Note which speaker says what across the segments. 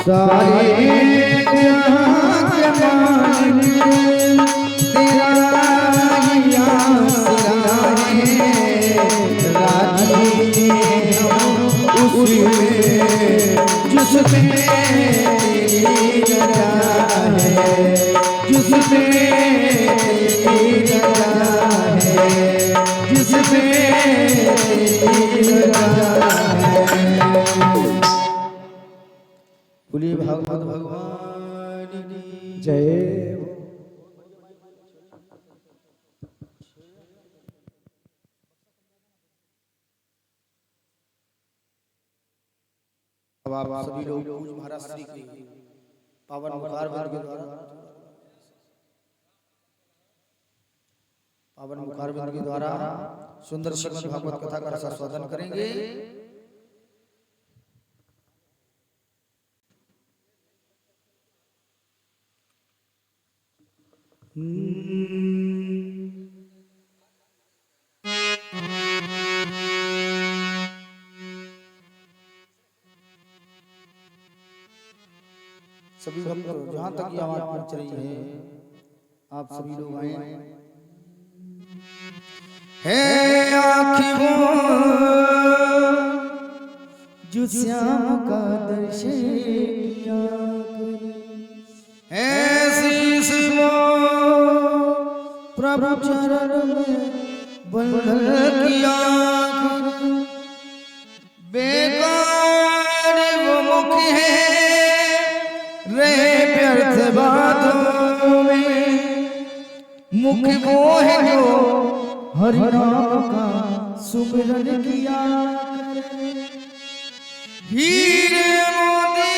Speaker 1: सारे जहां के मालिक तेरा ही आसरा है, राजी हम उसी में जिसमें तेरी रजा है, जिसमें तेरी रजा है, जिसमें तेरी रजा है। बोलिए भागवत भगवान की जय। अब आप सभी लोग पूज महाराज श्री के पावन मुखार बिंद के द्वारा सुंदर श्रीमद् भागवत कथा का रसास्वादन करेंगे। सभी भक्त जहां तक ये आवाज पहुंच रही है, आप सभी लोग आए। है आँखों जो श्याम का दर्शन किया, है शीश प्रभु चरण में बंधन किया, बेकार वो मुख है रहे व्यर्थ बातों में, मुख वो है जो हरि नाम का सुमिरन किया, हीरे मोती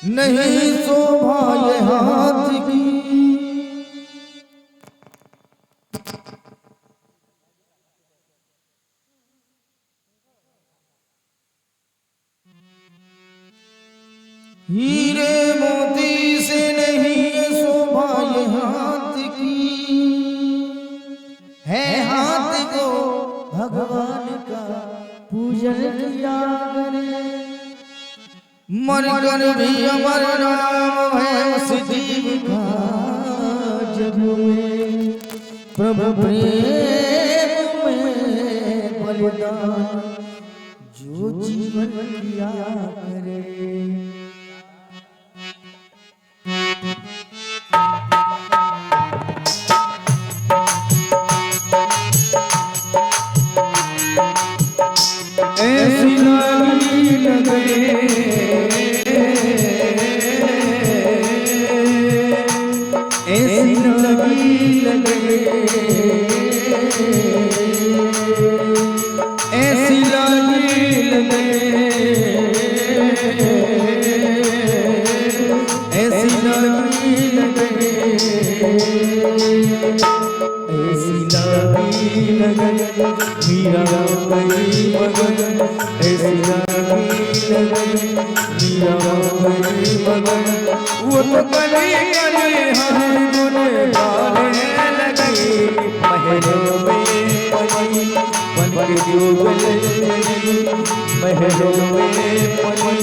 Speaker 1: नहीं शोभा ये हाथ की, हीरे मोती से नहीं शोभा ये हाथ की, है हाथ को भगवान का पूजन किया करे, मर कर भी अमर नाम है उस जीव का जग में, प्रभु प्रेम में बलिदान जो जीवन किया करे। ऐसी लगी लगे, ऐसी लगी लगे, ऐसी लगी लगे, ऐसी लगी लगे, ऐसी लगी लगे, मीरा गई मगन, ऐसी लगी लगे, मीरा गई मगन, वो तो कली कली हर गुने गाने लगी, महलों में पली बन के जुगल चली, महलों में पली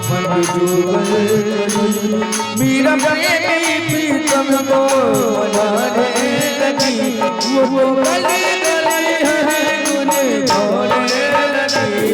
Speaker 1: बन के जुगल चली, मीरा प्रेमी प्रीतम को मनाने लगी, वो तो कली कली हर गुने गाने लगी,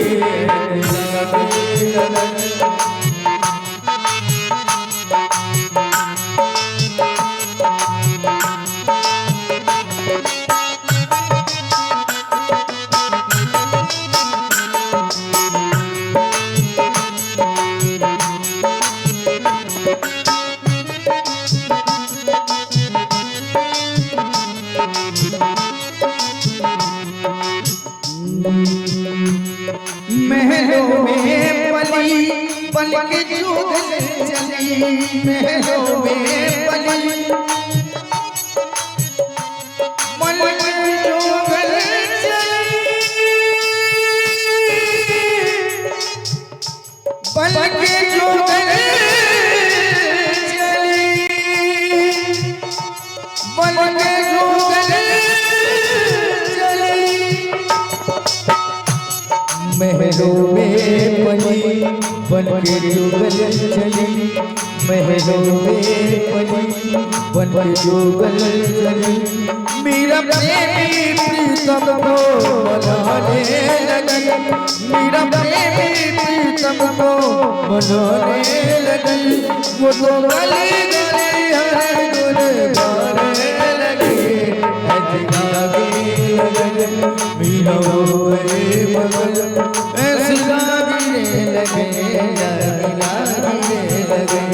Speaker 1: महलों में पली पल के जुगल चली, महलों में पली पल के जुगल चली, पल के जुगल चली, पल के जुगल चली,
Speaker 2: महलों में पली बन के जुगल चली, महलों में पली बन के जुगल चली। मेरा प्रेमी प्रीतम को मनाने लगी, मेरा प्रेमी प्रीतम को मनाने लगी। वो तो गली गली हर गुल गाने लगी, ऐसी लागी लगन मीरा हुए मगन, ऐसी लागी लगे लागी लगे।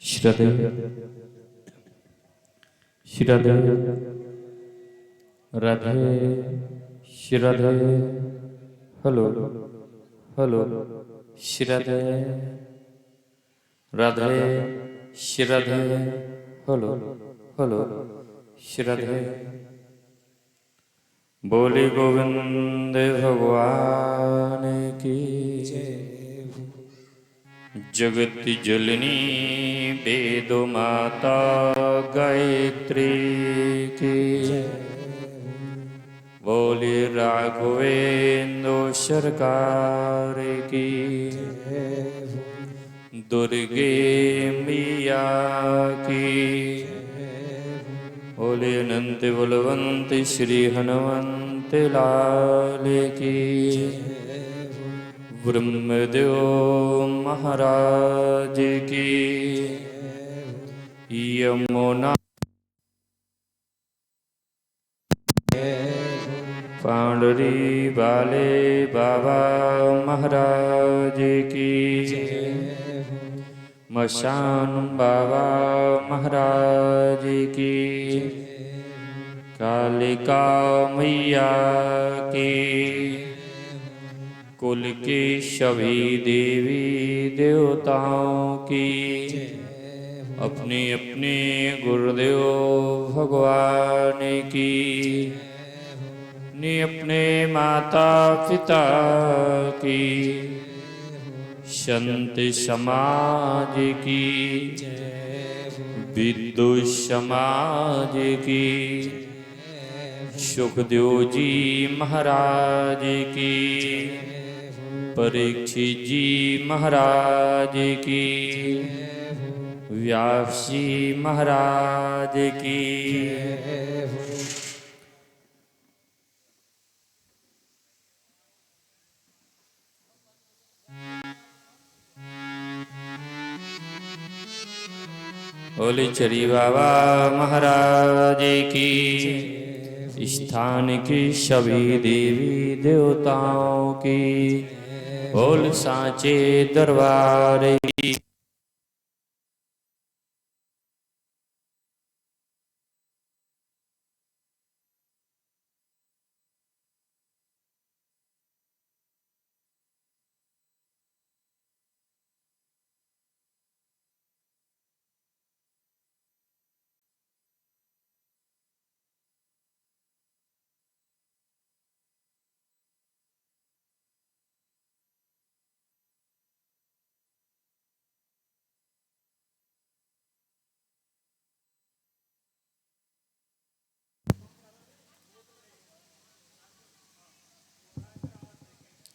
Speaker 3: श्रद्धेय श्रद्धेय राधे श्रद्धेय हेलो हेलो श्रद्धेय राधे श्रद्धेय हेलो हेलो श्रद्धेय। बोले गोविंद भगवान की जगत जननी वेदो माता गायत्री की। बोले राघवेंद्र सरकार की। दुर्गे मैया की। बोले अनंत बलवंत श्री हनुमंत लाल की। ब्रह्मदेव महाराज की। यमुना पांडरी वाले बाबा महाराज की। मशान बाबा महाराज की। कालिका मैया की। कुल के सभी देवी देवताओं की। अपने अपने गुरुदेव भगवान की। अपने माता पिता की। संत समाज की। विद्वत समाज की। सुखदेव जी महाराज की। परीक्षित जी महाराज की। व्यास जी महाराज की। बोले चरी बाबा महाराज की। स्थान की सभी देवी देवताओं की बोल सांचे दरबार की।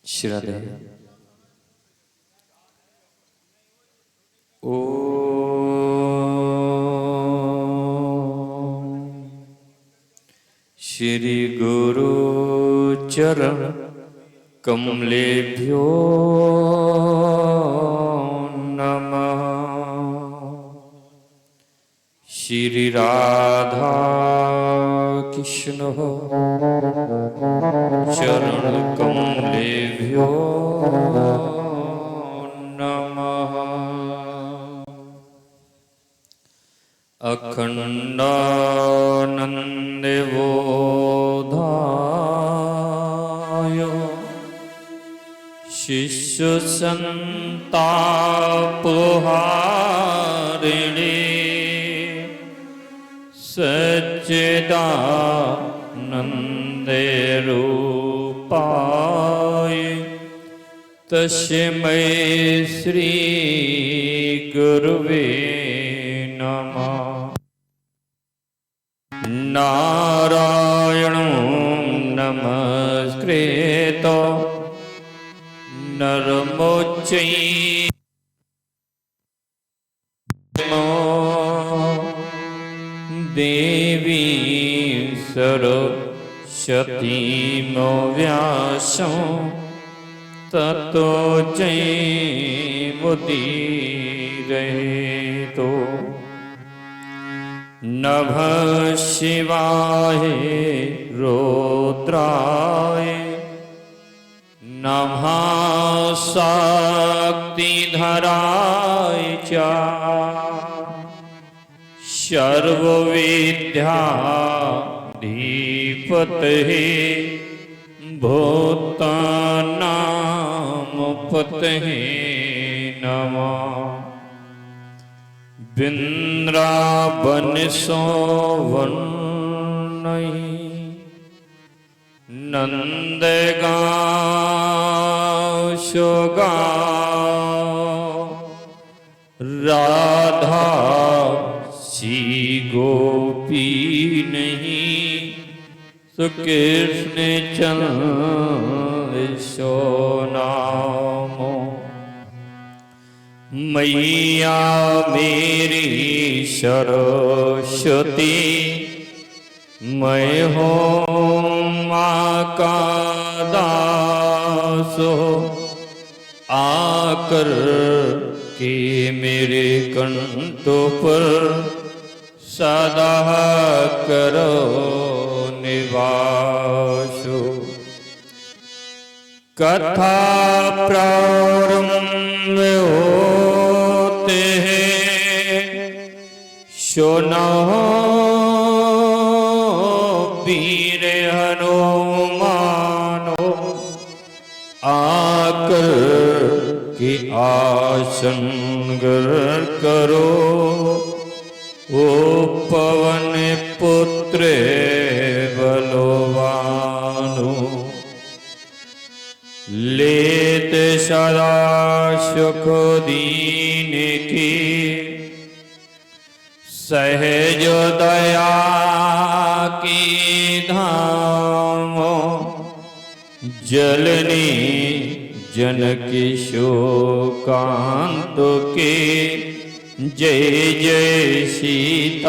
Speaker 3: श्रद्धे ओ श्री गुरु चरण कमलेभ्यो नमः। श्री राधा कृष्ण चरण कमलेभ्यो नमः। अखंडानंद बोधाय शिष्य संतापहारिणे सच्चिदानंद रूपाय तस्मै श्री गुरुवे नमः। नारायणं नमस्कृत नरं चैव देवीं सरस्वतीं व्यासं ततो जयमुदीरयेत्। नमः शिवाय रुद्राय नमः शक्तिधराय च सर्वविद्याधिपतये भूतानां पतये नमः। वृंदावन सोवन्नयि नंदगांव सोगांव राधा सी गोपी नहीं तो कृष्ण चंद्र सोनामो। मैया मेरी सरस्वती मैं हूँ माँ का दास आकर के मेरे कंठ पर सदा करो निवास। कथा प्रारंभ होते हैं सुनो वीर हनुमानो आकर के आसन ग्रहण करो। ओ पवन पुत्र बलवानो लेत सदा सुख दीन की सहज दया की धाम जलनी जनकी शोकांत के जय जय सीताराम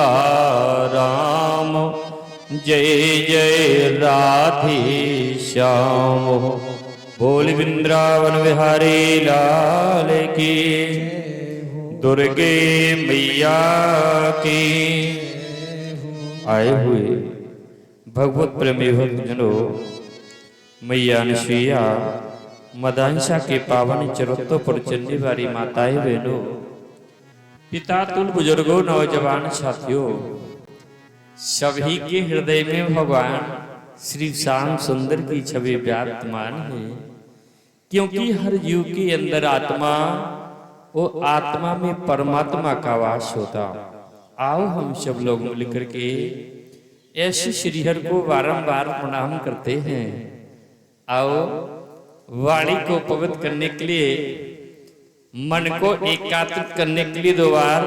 Speaker 3: जय जय राधे श्याम। बोल वृंदावन बिहारी लाल की दुर्गे मैया की। आए हुए भगवत प्रेमी भक्तजनों, मैया अनुसुईया मदांसा के पावन चरणों पर चलने वाली माताएं बहनों, पिता तुल बुजुर्गों, नौजवान साथियों, सभी के हृदय में भगवान श्री श्याम सुंदर की छवि विराजमान है। क्योंकि हर जीव के अंदर आत्मा, वो आत्मा में परमात्मा का वास होता। आओ हम सब लोग मिलकर के ऐसे श्रीहरि को बारंबार प्रणाम करते हैं। आओ वाणी को पवित्र करने के लिए, मन को एकाग्र करने के लिए 2 बार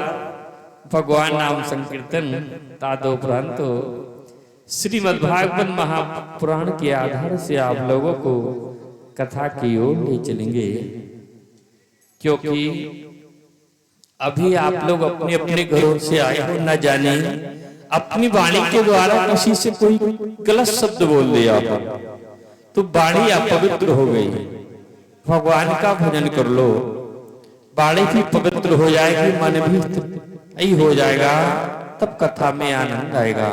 Speaker 3: भगवान नाम संकीर्तन तदुपरांत श्रीमद्भागवत महापुराण के आधार से आप लोगों को कथा की ओर ले चलेंगे। क्योंकि अभी आप लोग अपने अपने घरों से आए हो, न जाने अपनी वाणी के द्वारा किसी से कोई गलत शब्द बोल दिया तो वाणी अपवित्र हो गई। भगवान का भजन कर लो, वाणी भी पवित्र हो जाएगी, मन भी हो जाएगा, तब कथा में आनंद आएगा।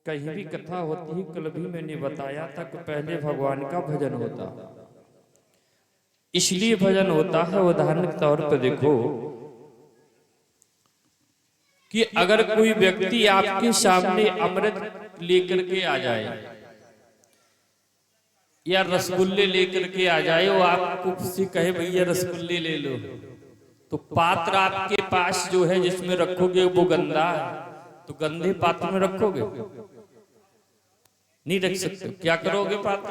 Speaker 3: कहीं भी कथा होती है, कल भी मैंने बताया था कि पहले भगवान का भजन होता, इसलिए भजन होता है। उदाहरण के तौर पर देखो कि अगर कोई व्यक्ति आपके सामने अमृत लेकर के आ जाए या रसगुल्ले लेकर के आ जाए, वो आपको किसी कहे भैया रसगुल्ले ले लो, तो पात्र आपके पास जो है जिसमें रखोगे वो गंदा है, तो गंदे पात्र में रखोगे? नहीं रख सकते। क्या करोगे? पात्र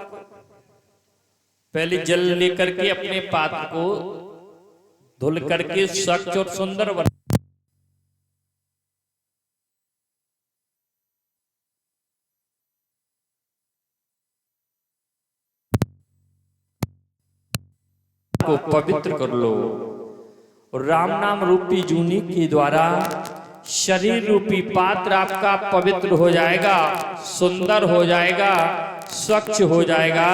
Speaker 3: पहले जल लेकर के अपने पात्र को धुल करके स्वच्छ और सुंदर बना, को पवित्र कर लो। राम नाम रूपी जूनी के द्वारा शरीर रूपी पात्र आपका पवित्र हो जाएगा, सुंदर हो जाएगा, स्वच्छ हो जाएगा,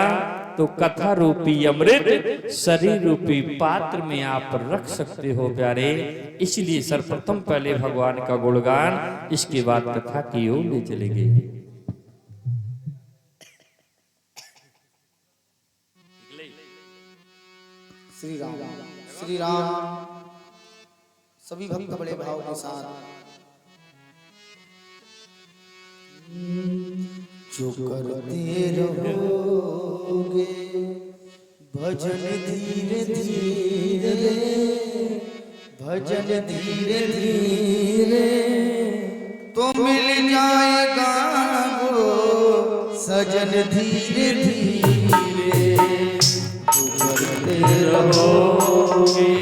Speaker 3: तो कथा रूपी अमृत शरीर रूपी पात्र में आप रख सकते हो प्यारे। इसलिए सर्वप्रथम पहले भगवान का गुणगान, इसके बाद कथा की ओर ले चलेंगे।
Speaker 1: श्री राम श्री राम। सभी भक्त बड़े भाव के साथ जो करते रहोगे भजन धीरे धीरे, भजन धीरे धीरे तो मिल जाएगा वो सजन धीरे धीरे। जो करते रहोगे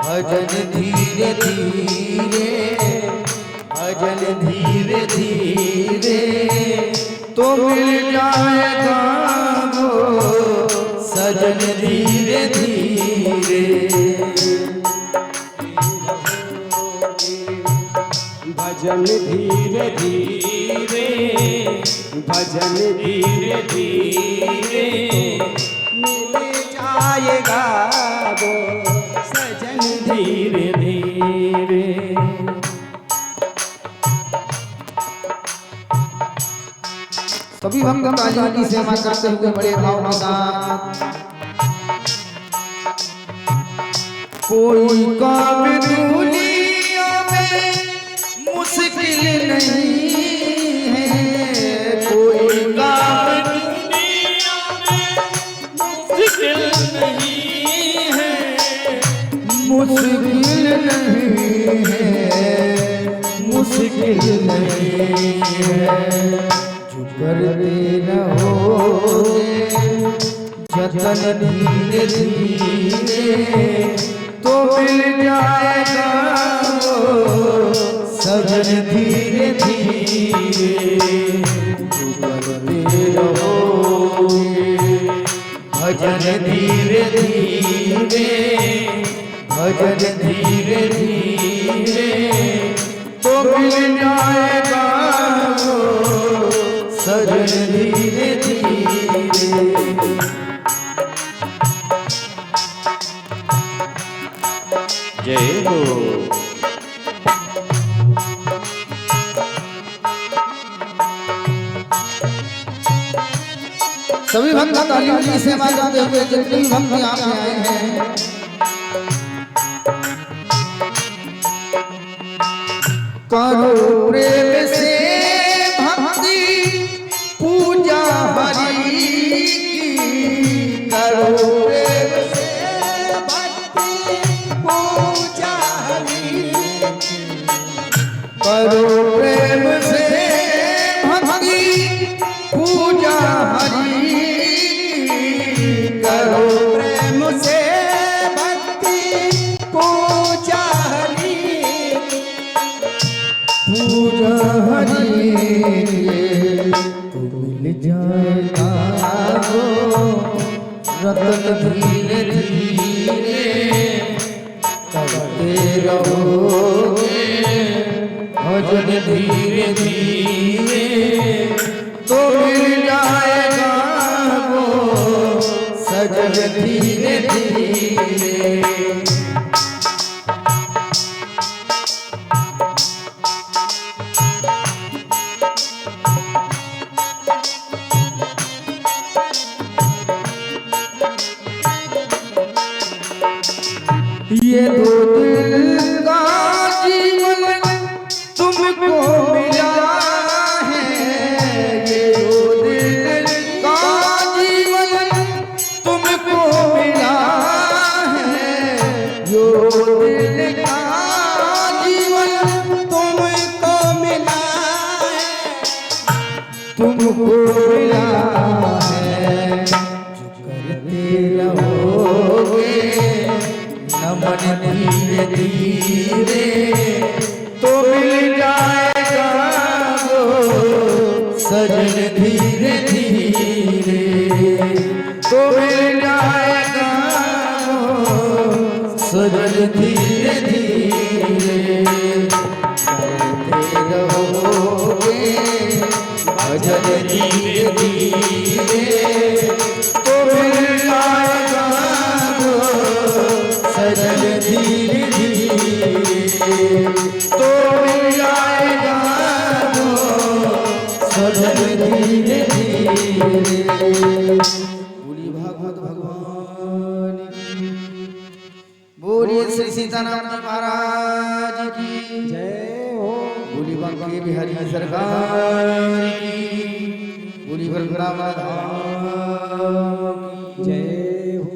Speaker 1: भजन धीरे धीरे, भजन धीरे धीरे तो मिल जाएगा वो सजन धीरे धीरे।
Speaker 2: भजन धीरे धीरे, भजन धीरे धीरे मिल जाएगा वो सजन धीरे धीरे।
Speaker 1: सभी भक्त काली की सेवा करते हुए बड़े भाव के साथ कोई काम दुनिया में मुश्किल नहीं है, कोई काम दुनिया में मुश्किल नहीं है, मुश्किल नहीं है, मुश्किल नहीं है। करते रहोगे जतन धीरे धीरे तो मिल जाएगा वो सजन धीरे धीरे। करते रहोगे भजन धीरे धीरे, भजन धीरे धीरे तो मिल जाएगा सजन धीरे धीरे।
Speaker 3: जय हो।
Speaker 1: सभी भक्त तालियों की सेवा करते हुए जितने भी भक्त यहाँ पे आए हैं करो प्रेम से भक्ति पूजा हरि की करो प्रेम से भक्ति पूजा हरि की करो प्रेम से भक्ति पूजा हरि करो प्रेम से भक्ति पूजा हरि पूजा हरि तो मिल जाएगा वो रतन धीरे धीरे करते रहोगे भजन धीरे धीरे तो मिल जाएगा वो सजन धीरे धीरे ये दो दिल का जीवन तुमको मिला है ये दो दिल का जीवन तुमको मिला है जो दिल का जीवन तुमको मिला है तुमको मिला है जो करते रहोगे नमन धीरे धीरे तो मिल जाएगा वो सजन धीरे धीरे तो मिल जाएगा वो सजन धीरे धीरे करते रहोगे भजन धीरे धीरे तो मिल जाएगा वो सजन धीरे धीरे तो मिल जाएगा वो सजन धीरे धीरे बोली भागवत भगवान की बोलिए श्री सीताराम जी महाराज की जय हो बोली बांके बिहारी सरकार की बोली वृंदावन धाम की जय हो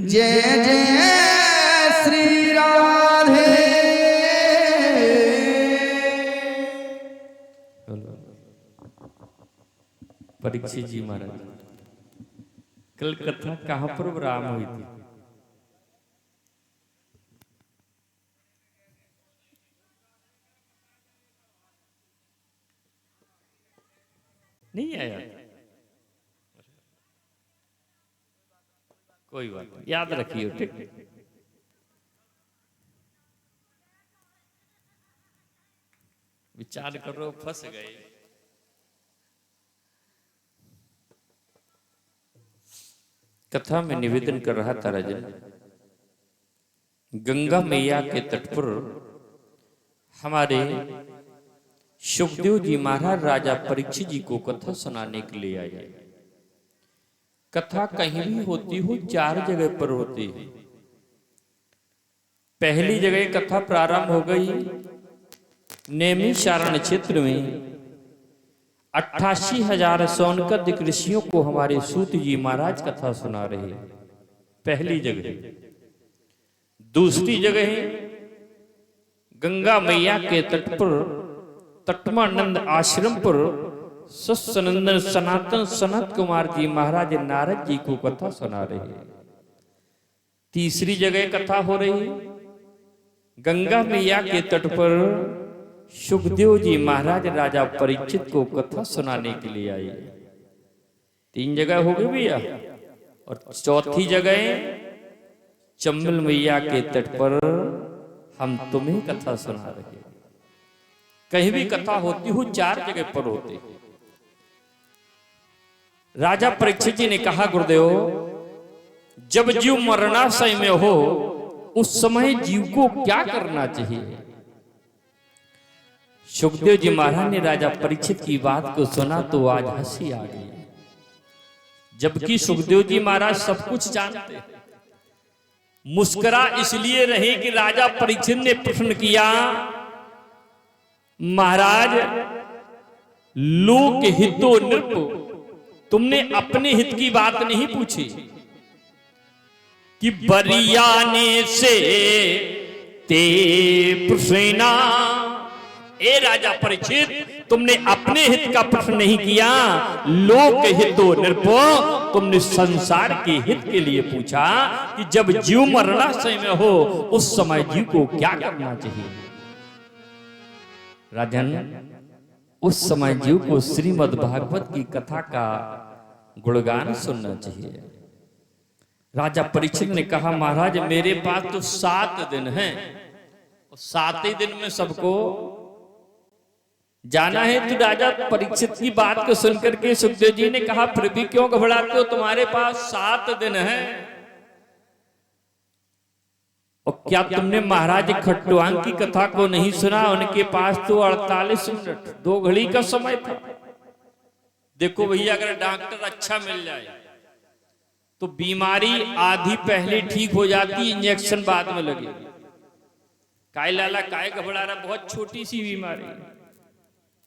Speaker 1: जय जय श्री राधे
Speaker 3: परीक्षित जी महाराज कल कथा कहाँ पर विराम हुई थी? नहीं आया कोई बात नहीं, याद रखिए ठीक। विचार करो फंस गए। कथा में निवेदन कर रहा था राजन, गंगा मैया के तट पर हमारे सुखदेव जी महाराज राजा परीक्षित जी को कथा सुनाने के लिए आए। कथा कहीं भी होती हो, चार जगह पर होती है। पहली जगह कथा प्रारंभ हो गई नैमिषारण्य क्षेत्र में 88,000 सौनकद ऋषियों को हमारे सूत जी महाराज कथा सुना रहे। पहली जगह। दूसरी जगह गंगा मैया के तट पर तटमानंद आश्रम पर सत्सनंदन सनातन सनत कुमार जी महाराज नारद जी को कथा सुना रहे। तीसरी जगह कथा हो रही गंगा मैया के तट पर सुखदेव जी महाराज राजा परीक्षित को कथा सुनाने के लिए आए। तीन जगह हो गई भैया। और चौथी जगह चंबल मैया के तट पर हम तुम्हें कथा सुना रहे। कहीं भी कथा होती हो, चार जगह पर होते। राजा परीक्षित जी ने कहा, गुरुदेव जब जीव मरणाशय में हो उस समय जीव को क्या करना चाहिए? सुखदेव जी महाराज ने राजा परीक्षित की बात को सुना तो आज हंसी आ गई। जबकि सुखदेव जी महाराज सब कुछ जानते हैं। मुस्कुरा इसलिए रहे कि राजा परीक्षित ने प्रश्न किया, महाराज लोक हितो नृप, तुमने अपने हित की बात नहीं पूछी कि बरियाने से ते प्रश्ना। ए राजा परीक्षित, तुमने अपने हित का प्रश्न नहीं किया, लोक हितो नृपो, तुमने संसार के हित के लिए पूछा कि जब जीव मरणाशय में हो उस समय जीव को क्या करना चाहिए। राजन, उस समय जीव को श्रीमद् भागवत की कथा का गुणगान सुनना चाहिए। राजा परीक्षित ने कहा, महाराज मेरे पास तो 7 दिन हैं, 7 ही दिन में सबको जाना है। तो राजा परीक्षित की बात को सुनकर के सुखदेव जी ने कहा, फिर भी क्यों घबराते हो, तुम्हारे पास 7 दिन हैं। और क्या तुमने महाराज खट्टुआंग की कथा को नहीं सुना? उनके पास तो 48 मिनट 2 घड़ी का समय था। देखो भैया, अगर डॉक्टर अच्छा मिल जाए तो बीमारी आधी पहले ठीक हो जाती, इंजेक्शन बाद में लगे। काय लाला काय घबरा रहा, बहुत छोटी सी बीमारी।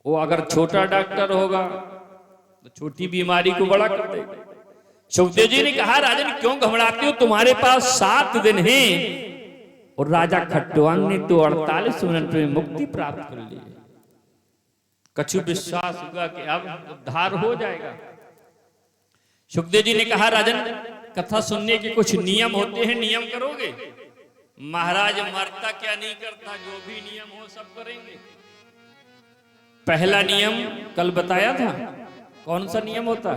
Speaker 3: वो अगर छोटा डॉक्टर होगा तो छोटी बीमारी को बड़ा कर देगा। सुखदेव जी ने कहा, राजन क्यों घबराते हो, तुम्हारे पास 7 दिन हैं। और राजा खट्टुआंग ने तो 48 मिनट में मुक्ति प्राप्त कर ली। कछु विश्वास हुआ कि अब उद्धार हो जाएगा। सुखदेव जी ने कहा, राजन कथा सुनने के कुछ नियम होते हैं, नियम करोगे? महाराज मरता क्या नहीं करता, जो भी नियम हो सब करेंगे। पहला नियम कल बताया था, कौन सा नियम होता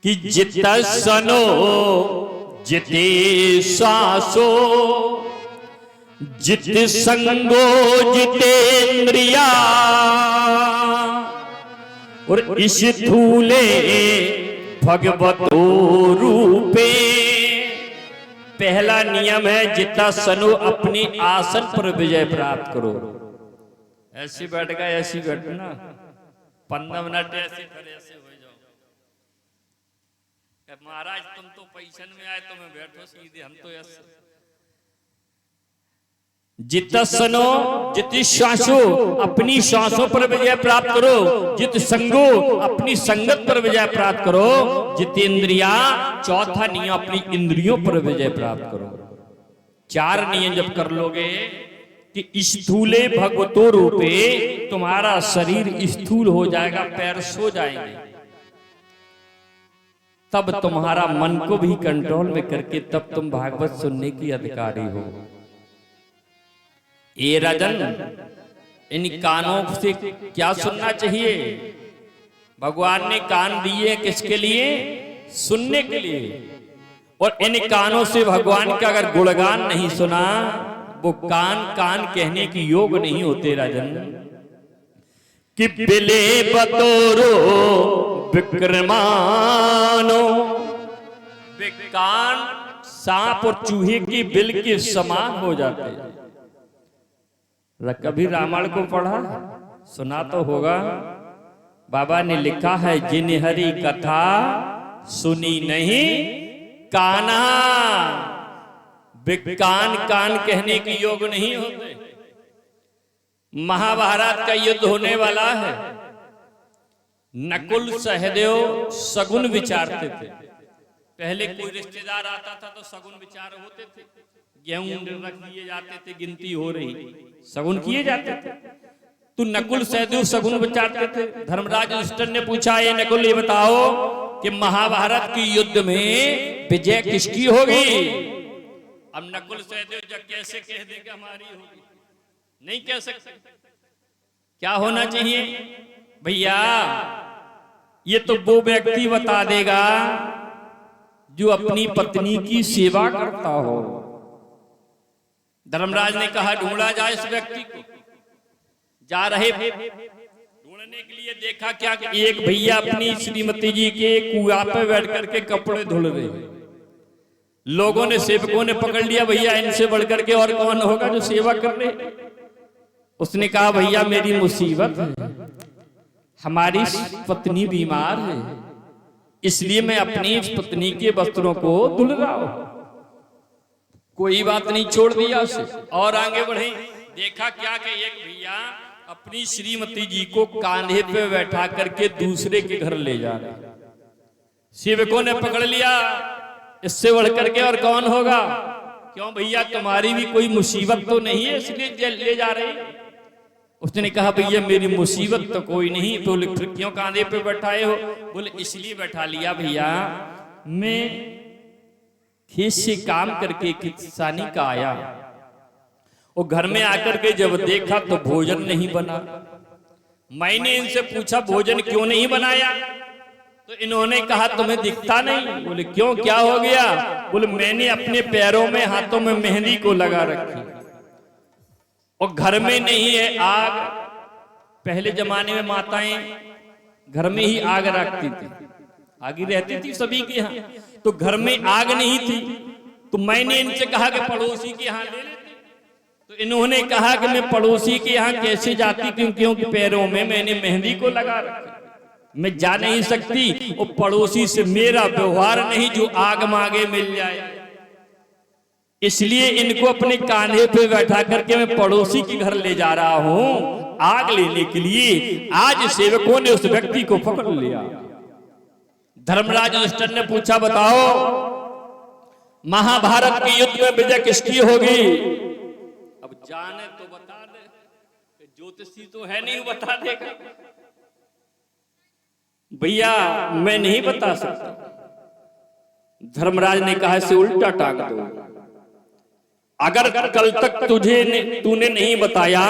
Speaker 3: कि जित सनो जिते श्वासो जित संगो जितेंद्रिया और इस स्थूले भगवतो रूपे। पहला नियम है जितना सनो अपने आसन पर विजय प्राप्त करो। ऐसी बैठ गए, ऐसी बैठना 15 मिनट ऐसे फिर ऐसे हो जाओ। महाराज तुम तो पेंशन में आए, तुम्हें बैठो सीधे, हम तो ऐसे। जित सनो जित श्वासो अपनी श्वासों पर विजय प्राप्त करो, जित संगो अपनी संगत पर विजय प्राप्त करो, जितेंद्रिया चौथा नियम अपनी इंद्रियों पर विजय प्राप्त करो। 4 नियम जब कर लोगे कि स्थूले भगवतो रूपे, तुम्हारा शरीर स्थूल हो जाएगा, पैर सो जाएंगे, तब तुम्हारा मन को भी कंट्रोल में करके तब तुम भागवत सुनने की अधिकारी हो। ए राजन, इन कानों से क्या सुनना चाहिए? भगवान ने कान दिए किसके लिए? सुनने के लिए। और इन कानों से भगवान का अगर गुणगान नहीं सुना, वो कान कान कहने की योग नहीं होते। राजन कि बिले बतोरो विक्रमानो, कान सांप और चूहे की बिल के समान हो जाते हैं। कभी रामायण को पढ़ा सुना तो होगा। बाबा ने लिखा है, जिन हरि कथा सुनी नहीं काना। कान कान कहने के योग नहीं होते। महाभारत का युद्ध होने वाला है। नकुल सहदेव सगुन विचारते थे। पहले कोई रिश्तेदार आता था तो सगुन विचार होते थे, गेहूं रख दिए जाते थे, गिनती हो रही, सगुन किए जाते थे। तो नकुल सहदेव सगुन विचारते थे। धर्मराज युधिष्ठिर ने पूछा, ये नकुल ये बताओ कि महाभारत के युद्ध में विजय किसकी होगी? अब नकुल सहदेव जब कैसे कह दे कि हमारी होगी, नहीं कह सकते। क्या होना चाहिए भैया? ये तो वो व्यक्ति बता देगा जो अपनी पत्नी की सेवा करता हो। धर्मराज ने कहा, ढूंढा जाए इस व्यक्ति को। जा रहे ढूंढने के लिए देखा क्या कि एक भैया अपनी श्रीमती जी के कुआं पे बैठ करके कपड़े धुल रहे। लोगों ने, सेवकों ने पकड़ लिया, भैया इनसे बढ़कर के और कौन होगा जो सेवा कर रहे। उसने कहा, भैया मेरी मुसीबत है, हमारी पत्नी बीमार है, इसलिए मैं अपनी इस पत्नी के वस्त्रों को धुल रहा हूं। कोई बात नहीं, छोड़ दिया उसे और आगे बढ़े। देखा क्या कि एक भैया अपनी श्रीमती जी को कांधे पे बैठा करके दूसरे के घर ले जा रहे। सेवकों ने पकड़ लिया, इससे बढ़ करके और कौन होगा? क्यों भैया, तुम्हारी भी कोई मुसीबत तो नहीं है इसलिए ले जा रहे? उसने कहा भैया मेरी मुसीबत तो कोई नहीं। तो फिर क्यों कांधे पे बैठाए हो? बोले इसलिए बैठा लिया भैया, मैं खेत से काम करके किसानी का आया और घर में आकर के जब देखा तो भोजन नहीं बना। मैंने इनसे पूछा भोजन क्यों नहीं बनाया? तो इन्होंने कहा तुम्हें दिखता नहीं। बोले क्यों, क्या हो गया? बोले मैंने अपने पैरों में हाथों में मेहंदी को लगा रखी और घर में नहीं है आग। पहले जमाने में माताएं घर में ही आग रखती थी, आग रहती थी सभी के यहाँ, तो घर में आग नहीं थी। तो मैंने इनसे कहा कि पड़ोसी के यहाँ ले लेते। तो इन्होंने कहा कि मैं पड़ोसी के यहाँ कैसे जाती, क्योंकि पैरों में मैंने मेहंदी को लगा रखी, मैं जा नहीं सकती। और पड़ोसी से मेरा व्यवहार नहीं जो आग मांगे मिल जाए, इसलिए इनको अपने कांधे पे बैठा करके मैं पड़ोसी के घर ले जा रहा हूं आग लेने के लिए। आज सेवकों ने उस व्यक्ति को पकड़ लिया। धर्मराज युधिष्ठिर ने पूछा बताओ महाभारत के युद्ध में विजय किसकी होगी? अब जाने तो बता दे, ज्योतिषी तो है नहीं, बता देगा। भैया मैं नहीं बता सकता। धर्मराज ने कहा इसे उल्टा टांग दो। अगर कल तक तूने नहीं बताया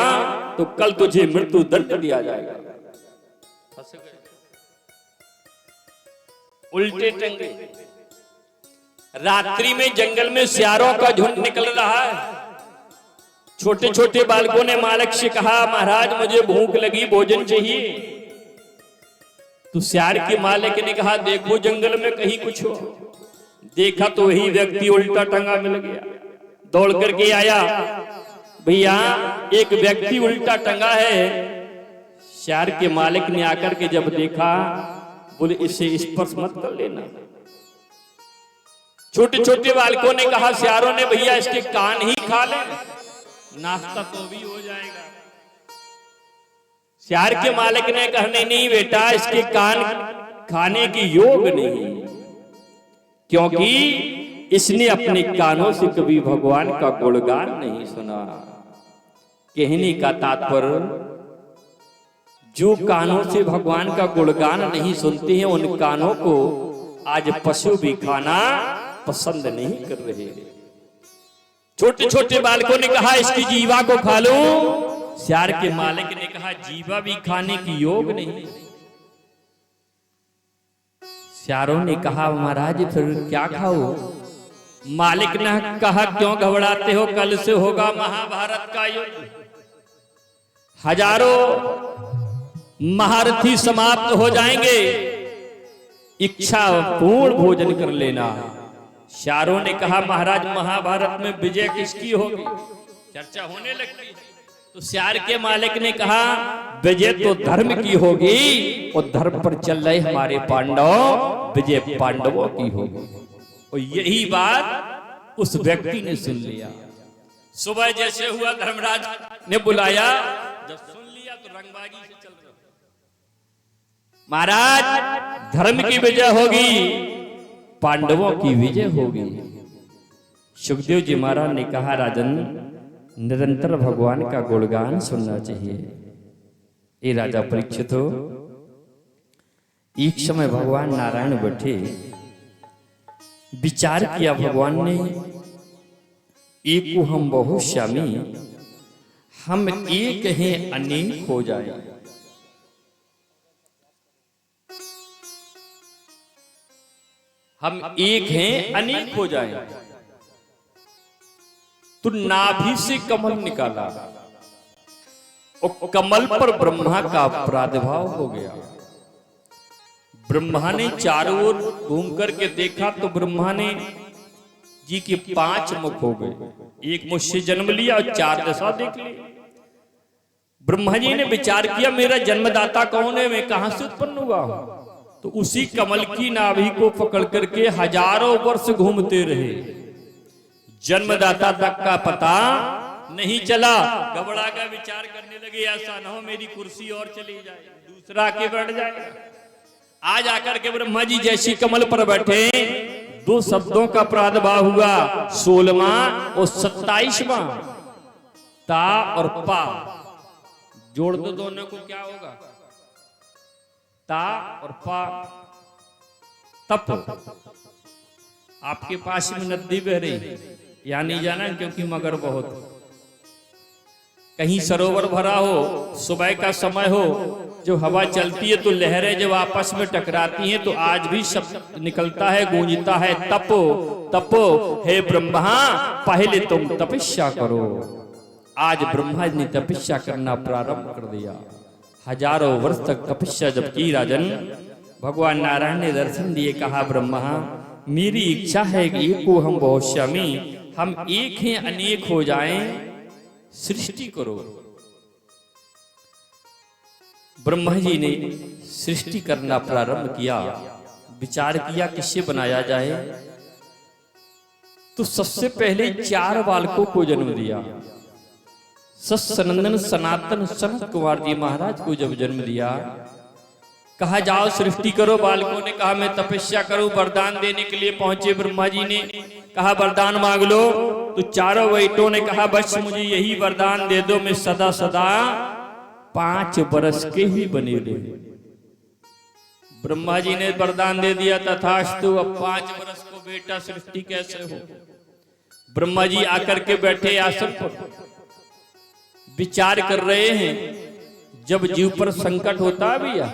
Speaker 3: तो कल तुझे मृत्यु दंड दिया जाएगा। उल्टे टंगे। रात्रि में जंगल में सियारों का झुंड निकल रहा है। छोटे छोटे बालकों ने मालिक से कहा महाराज मुझे भूख लगी, भोजन चाहिए। तो सियार के मालिक ने कहा देखो जंगल में कहीं कुछ हो। देखा तो वही व्यक्ति उल्टा टंगा मिल गया। दौड़ करके आया, भैया एक व्यक्ति उल्टा टंगा है। सियार के मालिक ने आकर के जब देखा, बोले इसे स्पर्श मत कर लेना। छोटे छोटे बालकों ने कहा, सियारों ने भैया इसके कान ही खा ले, नाश्ता तो भी हो जाएगा। सियार के मालिक ने कहा नहीं बेटा, इसके कान खाने की योग नहीं, क्योंकि इसने अपने कानों से कभी भगवान का गुणगान नहीं सुना। कहने का तात्पर्य, जो कानों से भगवान का गुणगान नहीं सुनते हैं, उन कानों को आज पशु भी खाना पसंद नहीं कर रहे। छोटे छोटे बालकों ने कहा इसकी जीवा को खा लो। सियार के मालिक ने कहा जीवा भी खाने की योग नहीं। सियारों ने कहा महाराज फिर क्या खाओ? मालिक ने कहा क्यों घबराते हो, कल से होगा महाभारत का युद्ध। हजारों महारथी समाप्त हो जाएंगे, इच्छा पूर्ण भोजन कर लेना। सियारों ने कहा महाराज महाभारत में विजय किसकी होगी? चर्चा होने लगती। तो सियार के मालिक ने कहा विजय तो धर्म की होगी और धर्म पर चल रहे हमारे पांडव, विजय पांडवों की होगी। और यही बात उस व्यक्ति ने सुन लिया। सुबह जैसे हुआ धर्मराज ने बुलाया, जब सुन लिया तो रंगबाजी से चल रहा महाराज धर्म की विजय होगी, पांडवों की विजय होगी। सुखदेव जी महाराज ने कहा राजन निरंतर भगवान का गुणगान सुनना चाहिए। ये राजा परीक्षित हो, एक समय भगवान नारायण बैठे, विचार किया भगवान ने एको हम बहु श्यामी, हम एक हैं अनेक हो जाए। हम एक हैं अनेक हो जाए। तो नाभि से कमल निकाला और कमल पर ब्रह्मा का प्रादुर्भाव हो गया। ब्रह्मा ने चारों ओर घूम करके देखा तो ब्रह्मा ने जी के 5 मुख हो गए। एक मुख से जन्म लिया और 4 दशा देख ली। ब्रह्मा जी ने विचार किया मेरा जन्मदाता कौन है, मैं कहां से उत्पन्न हुआ हूं? तो उसी कमल की नाभि को पकड़ करके हजारों वर्ष घूमते रहे, जन्मदाता तक का पता नहीं चला। घबरा का विचार करने लगे, ऐसा न हो मेरी कुर्सी और चली जाए, दूसरा आके बैठ जाए। आज आकर के ब्रह्मा जी जैसी कमल पर बैठे, दो शब्दों का प्रादुर्भाव हुआ, 16वां और 27वां, ता और पा। जोड़ दो दोनों को, क्या होगा? ता और पा, तप। आपके पास में नदी बह रही, या नहीं जाना क्योंकि मगर बहुत। कहीं सरोवर भरा हो, सुबह का समय हो, जब हवा चलती है तो लहरें जब आपस में टकराती हैं तो आज भी शब्द निकलता है, गूंजता है, तपो तपो हे ब्रह्मा, पहले तुम तपस्या करो। आज ब्रह्मा जी ने तपस्या करना प्रारंभ कर दिया। हजारों वर्ष तक तपस्या जब की राजन, भगवान नारायण ने दर्शन दिए, कहा ब्रह्मा मेरी इच्छा है कि एको हम बहुश्यामी, हम एक हैं अनेक हो जाएं, सृष्टि करो। ब्रह्मा जी ने सृष्टि करना प्रारंभ किया, विचार किया किससे बनाया जाए। तो सबसे पहले 4 बालकों को जन्म दिया। सनंदन सनातन सनत कुमार जी महाराज को जब जन्म दिया, कहा जाओ सृष्टि करो। बालकों ने कहा मैं तपस्या करूं। वरदान देने के लिए पहुंचे ब्रह्मा जी ने, कहा वरदान मांग लो। तो चारों बेटों ने कहा बस मुझे यही वरदान दे दो, मैं सदा सदा 5 बरस के ही बने रहे। ब्रह्मा जी ने वरदान दे दिया, तथास्तु। अब 5 बरस को बेटा सृष्टि कैसे हो? ब्रह्मा जी आकर के बैठे आसन पर, विचार कर रहे हैं। जब जीव पर संकट होता है भैया,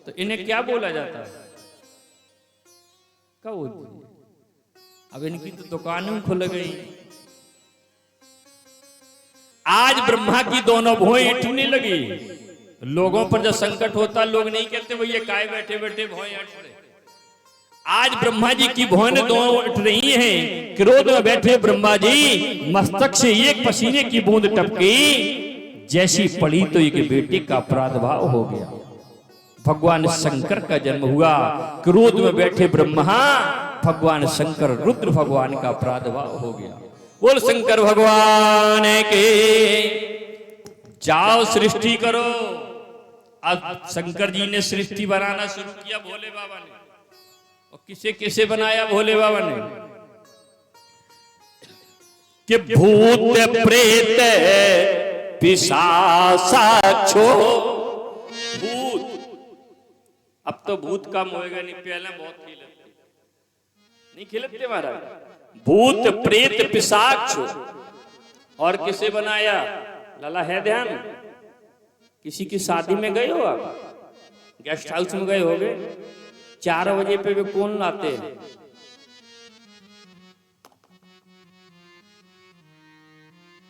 Speaker 3: तो इन्हें क्या बोला जाता है? क्या बोलते? अब इनकी तो दुकानें खुल गई। आज ब्रह्मा की दोनों भौएं उठने लगी। लोगों पर जब संकट होता, लोग नहीं कहते भैया काय बैठे बैठे भौएं उठ रहे। आज ब्रह्मा जी की भौएं दोनों उठ रही हैं। क्रोध में बैठे ब्रह्मा जी, मस्तक से एक पसीने की बूंद टपकी, जैसी पड़ी तो एक बेटे का प्रादुर्भाव हो गया। भगवान शंकर का जन्म हुआ। क्रोध में बैठे ब्रह्मा, भगवान शंकर रुद्र भगवान का प्रादुर्भाव हो गया। बोल शंकर भगवान के। जाओ सृष्टि करो। अब शंकर जी ने सृष्टि बनाना शुरू किया भोले बाबा ने। और किसे किसे बनाया भोले बाबा ने? कि भूत प्रेत पिशाचाक्षो। भूत, अब तो भूत कम होएगा, नहीं पहले बहुत खिलते, नहीं खिलते महाराज। भूत प्रेत पिशाच। और किसे बनाया? लाला है ध्यान? किसी की शादी में गए हो आप? गेस्ट हाउस में गए होगे, 4 बजे पे वे कौन लाते हैं?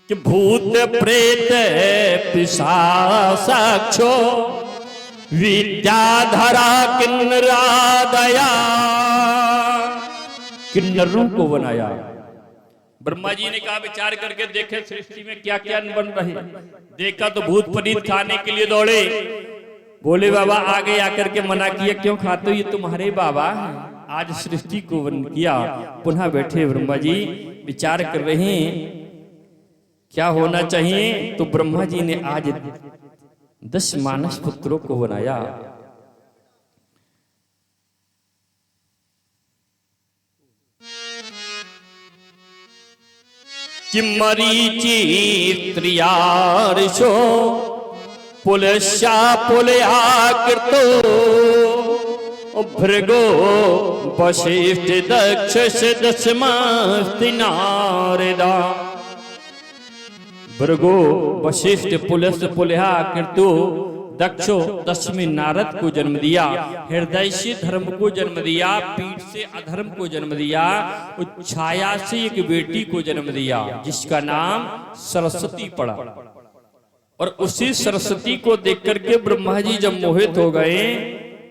Speaker 3: कि भूत प्रेत पिशाचाक्षो विद्याधरा किन्नरादया। किन्नरों को बनाया। ब्रह्मा जी ने कहा विचार करके देखे सृष्टि में क्या क्या बन रहे। देखा तो भूत प्रेत खाने के लिए दौड़े। भोले बाबा आगे आकर के मना किया, क्यों खाते हो? ये तुम्हारे बाबा हैं। आज सृष्टि को बन किया। पुनः बैठे ब्रह्मा जी विचार कर रहे हैं क्या होना चाहिए। तो ब्रह्मा जी ने आज 10 मानस पुत्रों को बनाया। कि मरीचि त्रियार्षो पुलस्या पुलयाकृतो भृगो वशिष्ठ दक्ष दशमास्ति नारदा। भृगो वशिष्ठ पुलस पुलयाकृतो दक्षो दशमी नारद को जन्म दिया। हृदय से धर्म को जन्म दिया, पीठ से अधर्म को जन्म दिया, छाया से एक बेटी को जन्म दिया जिसका नाम सरस्वती पड़ा। और उसी सरस्वती को देख करके ब्रह्मा जी जब मोहित हो गए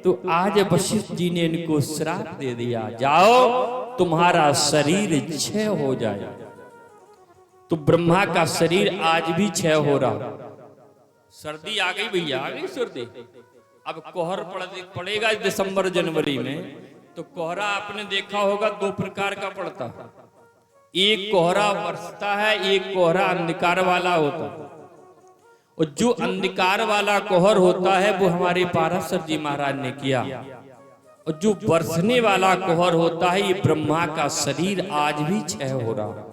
Speaker 3: तो आज वशिष्ठ जी ने इनको श्राप दे दिया, जाओ तुम्हारा शरीर क्षय हो जाए। तो ब्रह्मा का शरीर आज भी क्षय हो रहा। सर्दी आ गई भैया, आ गई सर्दी। अब कोहर पड़ेगा दिसंबर जनवरी में, तो कोहरा आपने देखा होगा दो प्रकार का पड़ता है। एक कोहरा बरसता है, एक कोहरा अंधकार वाला होता है। और जो अंधकार वाला कोहर होता है वो हमारे पाराशर जी महाराज ने किया, और जो बरसने वाला कोहर होता है ये ब्रह्मा का शरीर आज भी क्षय हो रहा।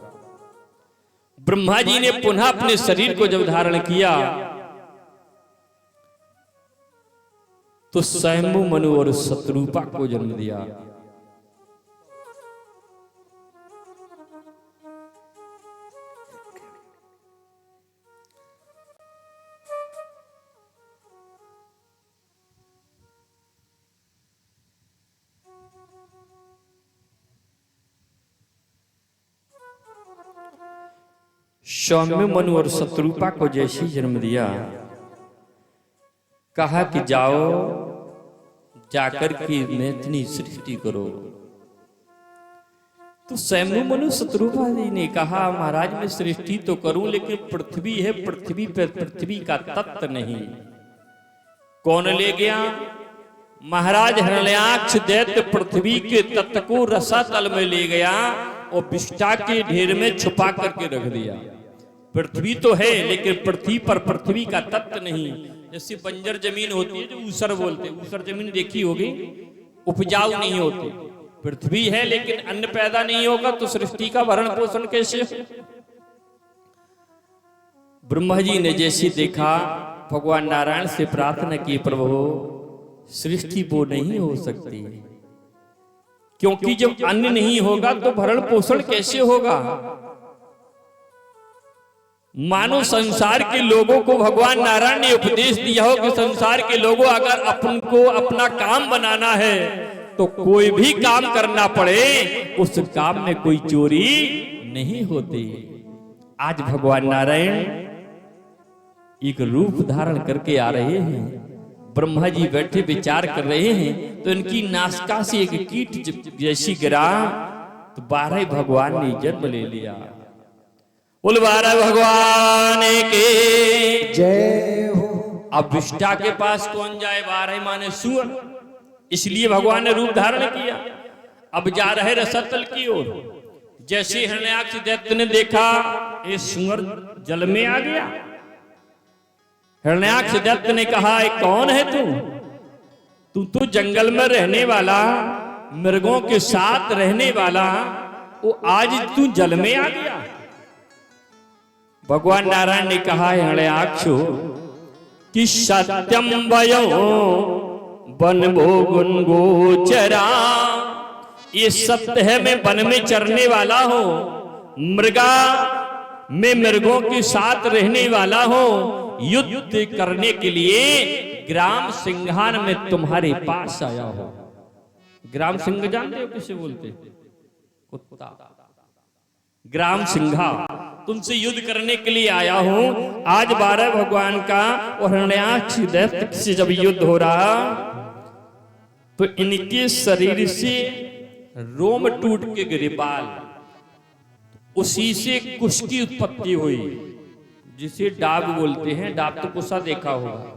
Speaker 3: ब्रह्मा जी ने पुनः अपने शरीर को जब धारण किया तो स्वयंभू मनु और शत्रुपा को जन्म दिया। सौम्य मनु और शत्रुपा को जैसे जन्म दिया, कहा कि जाओ जाकर के मैथिली सृष्टि करो। तो सौम्य मनु शत्रुपा जी ने कहा महाराज मैं सृष्टि तो करूं, लेकिन पृथ्वी है, पृथ्वी पर पृथ्वी का तत्व नहीं। कौन ले गया? महाराज हिरण्याक्ष दैत्य पृथ्वी के तत्व को रसातल में ले गया और विष्ठा के ढेर में छुपा करके रख दिया। पृथ्वी तो है लेकिन पृथ्वी पर पृथ्वी का तत्व नहीं। जैसे बंजर जमीन होती है जो ऊसर बोलते, ऊसर जमीन देखी होगी, उपजाऊ नहीं होती। पृथ्वी है लेकिन अन्न पैदा नहीं होगा तो सृष्टि का भरण पोषण कैसे? ब्रह्मा जी ने जैसे देखा, भगवान नारायण से प्रार्थना की, प्रभु सृष्टि वो नहीं हो सकती, क्योंकि जब अन्न नहीं होगा तो भरण पोषण कैसे होगा? मानो संसार के लोगों को भगवान नारायण ने उपदेश दिया हो कि संसार के लोगों अगर अपन को अपना काम बनाना है तो कोई भी काम करना पड़े, उस काम में कोई चोरी नहीं होती। आज भगवान नारायण एक रूप धारण करके आ रहे हैं। ब्रह्मा जी बैठे विचार कर रहे हैं तो इनकी नासिका से एक कीट जैसी गिरा तो 12 भगवान ने जन्म ले लिया। बोल 12 भगवान के
Speaker 2: जय हो।
Speaker 3: अब विष्ठा के पास कौन जाए? 12 माने सुअर, इसलिए भगवान ने रूप धारण किया। अब जा रहे रसातल की ओर। जैसे हिरण्याक्ष दैत्य ने देखा ये सुअर जल में आ गया, हिरण्याक्ष दैत्य ने कहा कौन है तू तो जंगल में रहने वाला, मृगों के साथ रहने वाला, वो आज तू जल में आ गया। भगवान नारायण ने कहा हिरण्याक्षो कि सत्यम वयो वन भोगुन गोचरा, ये सत्य है मैं वन में चरने वाला हूं, मृगा मैं मृगों के साथ रहने वाला हूं, युद्ध करने के लिए ग्राम सिंहान में तुम्हारे पास आया हो। ग्राम सिंह जानते हो किसे बोलते? कुत्ता। ग्राम सिंहा, तुमसे युद्ध करने के लिए आया हूं। आज 12 भगवान का और हिरण्याक्ष दैत्य से जब युद्ध हो रहा तो इनके शरीर से रोम टूट के गिरे बाल, उसी से कुश की उत्पत्ति हुई, जिसे डाब बोलते हैं। डाब तो कुशा देखा होगा।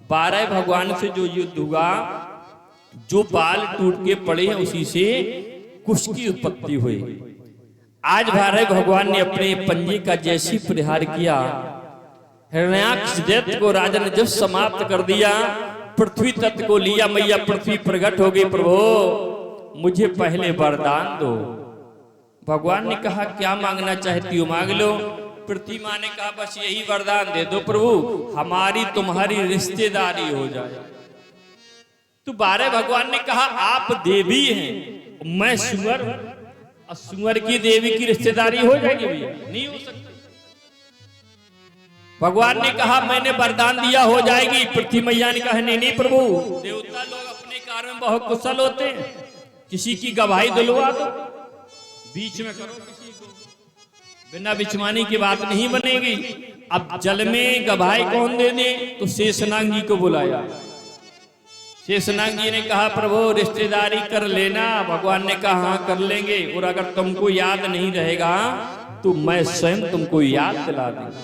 Speaker 3: 12 भगवान से जो युद्ध हुआ, जो बाल टूट के पड़े हैं उसी से कुश की उत्पत्ति हुई। आज 12 भगवान ने अपने पंजे का जैसी प्रहार किया, हिरण्याक्ष दैत्य को राजा ने जब समाप्त कर दिया, पृथ्वी तत्व को लिया, मैया पृथ्वी प्रकट हो गई। प्रभु मुझे पहले वरदान दो। भगवान ने कहा क्या मांगना चाहती हो मांग लो। पृथ्वी मां ने कहा बस यही वरदान दे दो प्रभु, हमारी तुम्हारी रिश्तेदारी हो जाए। तो 12 भगवान ने कहा आप देवी हैं, मैं सुअर, सुअर की देवी की रिश्तेदारी हो जाएगी भैया? नहीं हो सकती। भगवान ने कहा मैंने वरदान दिया हो जाएगी। पृथ्वी मैया ने कहा नहीं नहीं प्रभु, देवता लोग अपने कार्य में बहुत कुशल होते हैं, किसी की गवाही दिलवा दो, बीच में करो किसी को, बिना बिचवानी की बात नहीं बनेगी। अब जल में गवाही कौन दे दे? तो शेषनाग जी को बुलाया। शेषनाग जी ने कहा प्रभु रिश्तेदारी कर लेना। भगवान ने कहा हाँ कर लेंगे, और अगर तुमको याद नहीं रहेगा तो मैं स्वयं तुमको याद दिला दूंगा।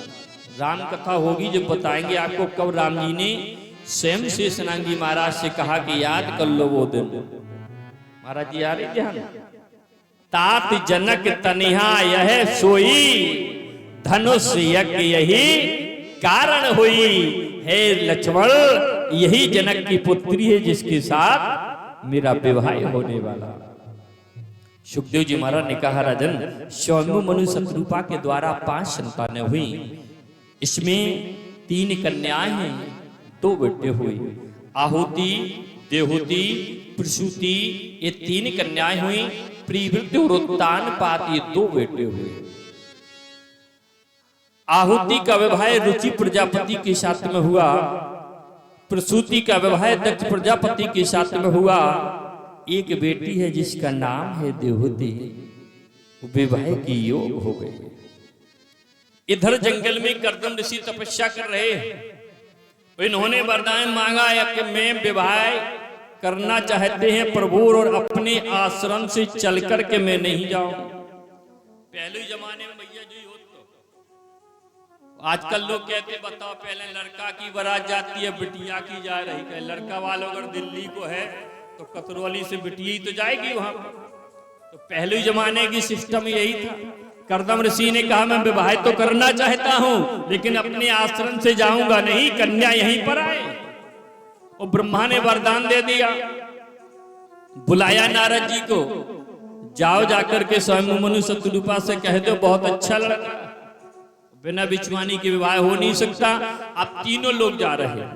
Speaker 3: राम कथा होगी जब बताएंगे आपको कब राम जी ने स्वयं शेषनागी महाराज से कहा कि याद कर लो वो दिन। महाराज जी आ रही ध्यान। तात जनक तनिहा यह सोई, धनुष यज्ञ यही कारण हुई। हे लक्ष्मण, यही जनक की पुत्री है जिसके साथ मेरा विवाह होने वाला। सुखदेव जी महाराज ने कहा राजन, स्वयं मनु शत्रुपा के द्वारा 5 संतानें हुई। इसमें 3 कन्याएं हैं, 2 बेटे हुए। आहुति, देहुति, प्रसूति, ये 3 कन्याएं हुई। प्रीवृत्ति और उत्तानपात, ये 2 बेटे हुए। आहुति का विवाह रुचि प्रजापति के साथ में हुआ। प्रसूति का विवाह दक्ष प्रजापति के साथ में हुआ। एक बेटी है जिसका नाम है देहुति, विवाह की योग हो गई। इधर जंगल में कर्दम ऋषि तपस्या कर रहे हैं। इन्होंने वरदान मांगा है कि मैं विवाह करना चाहते हैं प्रभु, और अपने आश्रम से चल कर के मैं नहीं जाऊं। पहले जमाने में भैया जी हो तो आजकल लोग कहते बताओ, पहले लड़का की बारात जाती है, बिटिया की जा रही है। लड़का वालों अगर दिल्ली को है तो कतरौली से बिटिया ही तो जाएगी वहां पर। तो पहले जमाने की सिस्टम यही था। कर्दम ऋषि ने कहा मैं विवाह तो करना चाहता हूं, लेकिन अपने आश्रम से जाऊंगा नहीं, कन्या यहीं पर आए। और ब्रह्मा ने वरदान दे दिया, बुलाया नारद जी को, जाओ जाकर के स्वयं मनु शत्रुपा से कह दो बहुत अच्छा लड़का, बिना बिछवानी के विवाह हो नहीं सकता। अब तीनों लोग जा रहे हैं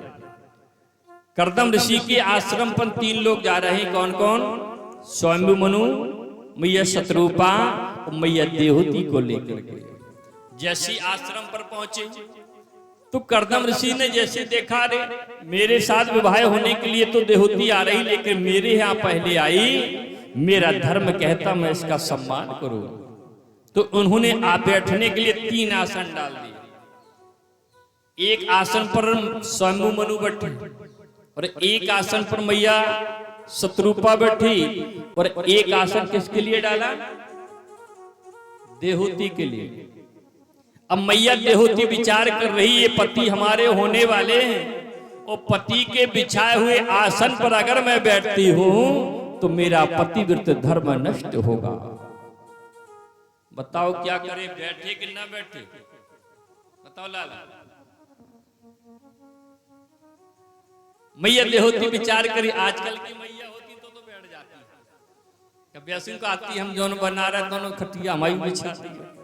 Speaker 3: कर्दम ऋषि के आश्रम पर। 3 लोग जा रहे हैं। कौन कौन? स्वयं मनु, मैया शत्रुपा और मैया देहुति को लेकर के। जैसे आश्रम पर पहुंचे तो कर्दम ऋषि ने जैसे देखा, रे मेरे साथ विवाह होने के लिए तो देहुति आ रही, लेकिन मेरे यहाँ पहले आई, मेरा धर्म कहता मैं इसका सम्मान करूं। तो उन्होंने आप बैठने के लिए 3 आसन डाल दिए। एक आसन पर स्वयं मनु बैठे, और एक आसन पर मैया शत्रुपा बैठी, और एक आसन किसके लिए डाला? देहुति के लिए। अब मैया देहुति विचार कर रही, ये पति हमारे होने वाले हैं, और पति के बिछाए हुए आसन पर अगर मैं बैठती हूं तो मेरा पतिव्रत धर्म नष्ट होगा। बताओ क्या करे, बैठे कि ना बैठे? बताओ लाला। मैया देहुति विचार करी, आजकल की मैया होती तो बैठ जाती है। कभी ऐसी को आती, हम दोनों बना रहे दोनों खटिया हमारी बिछाती है।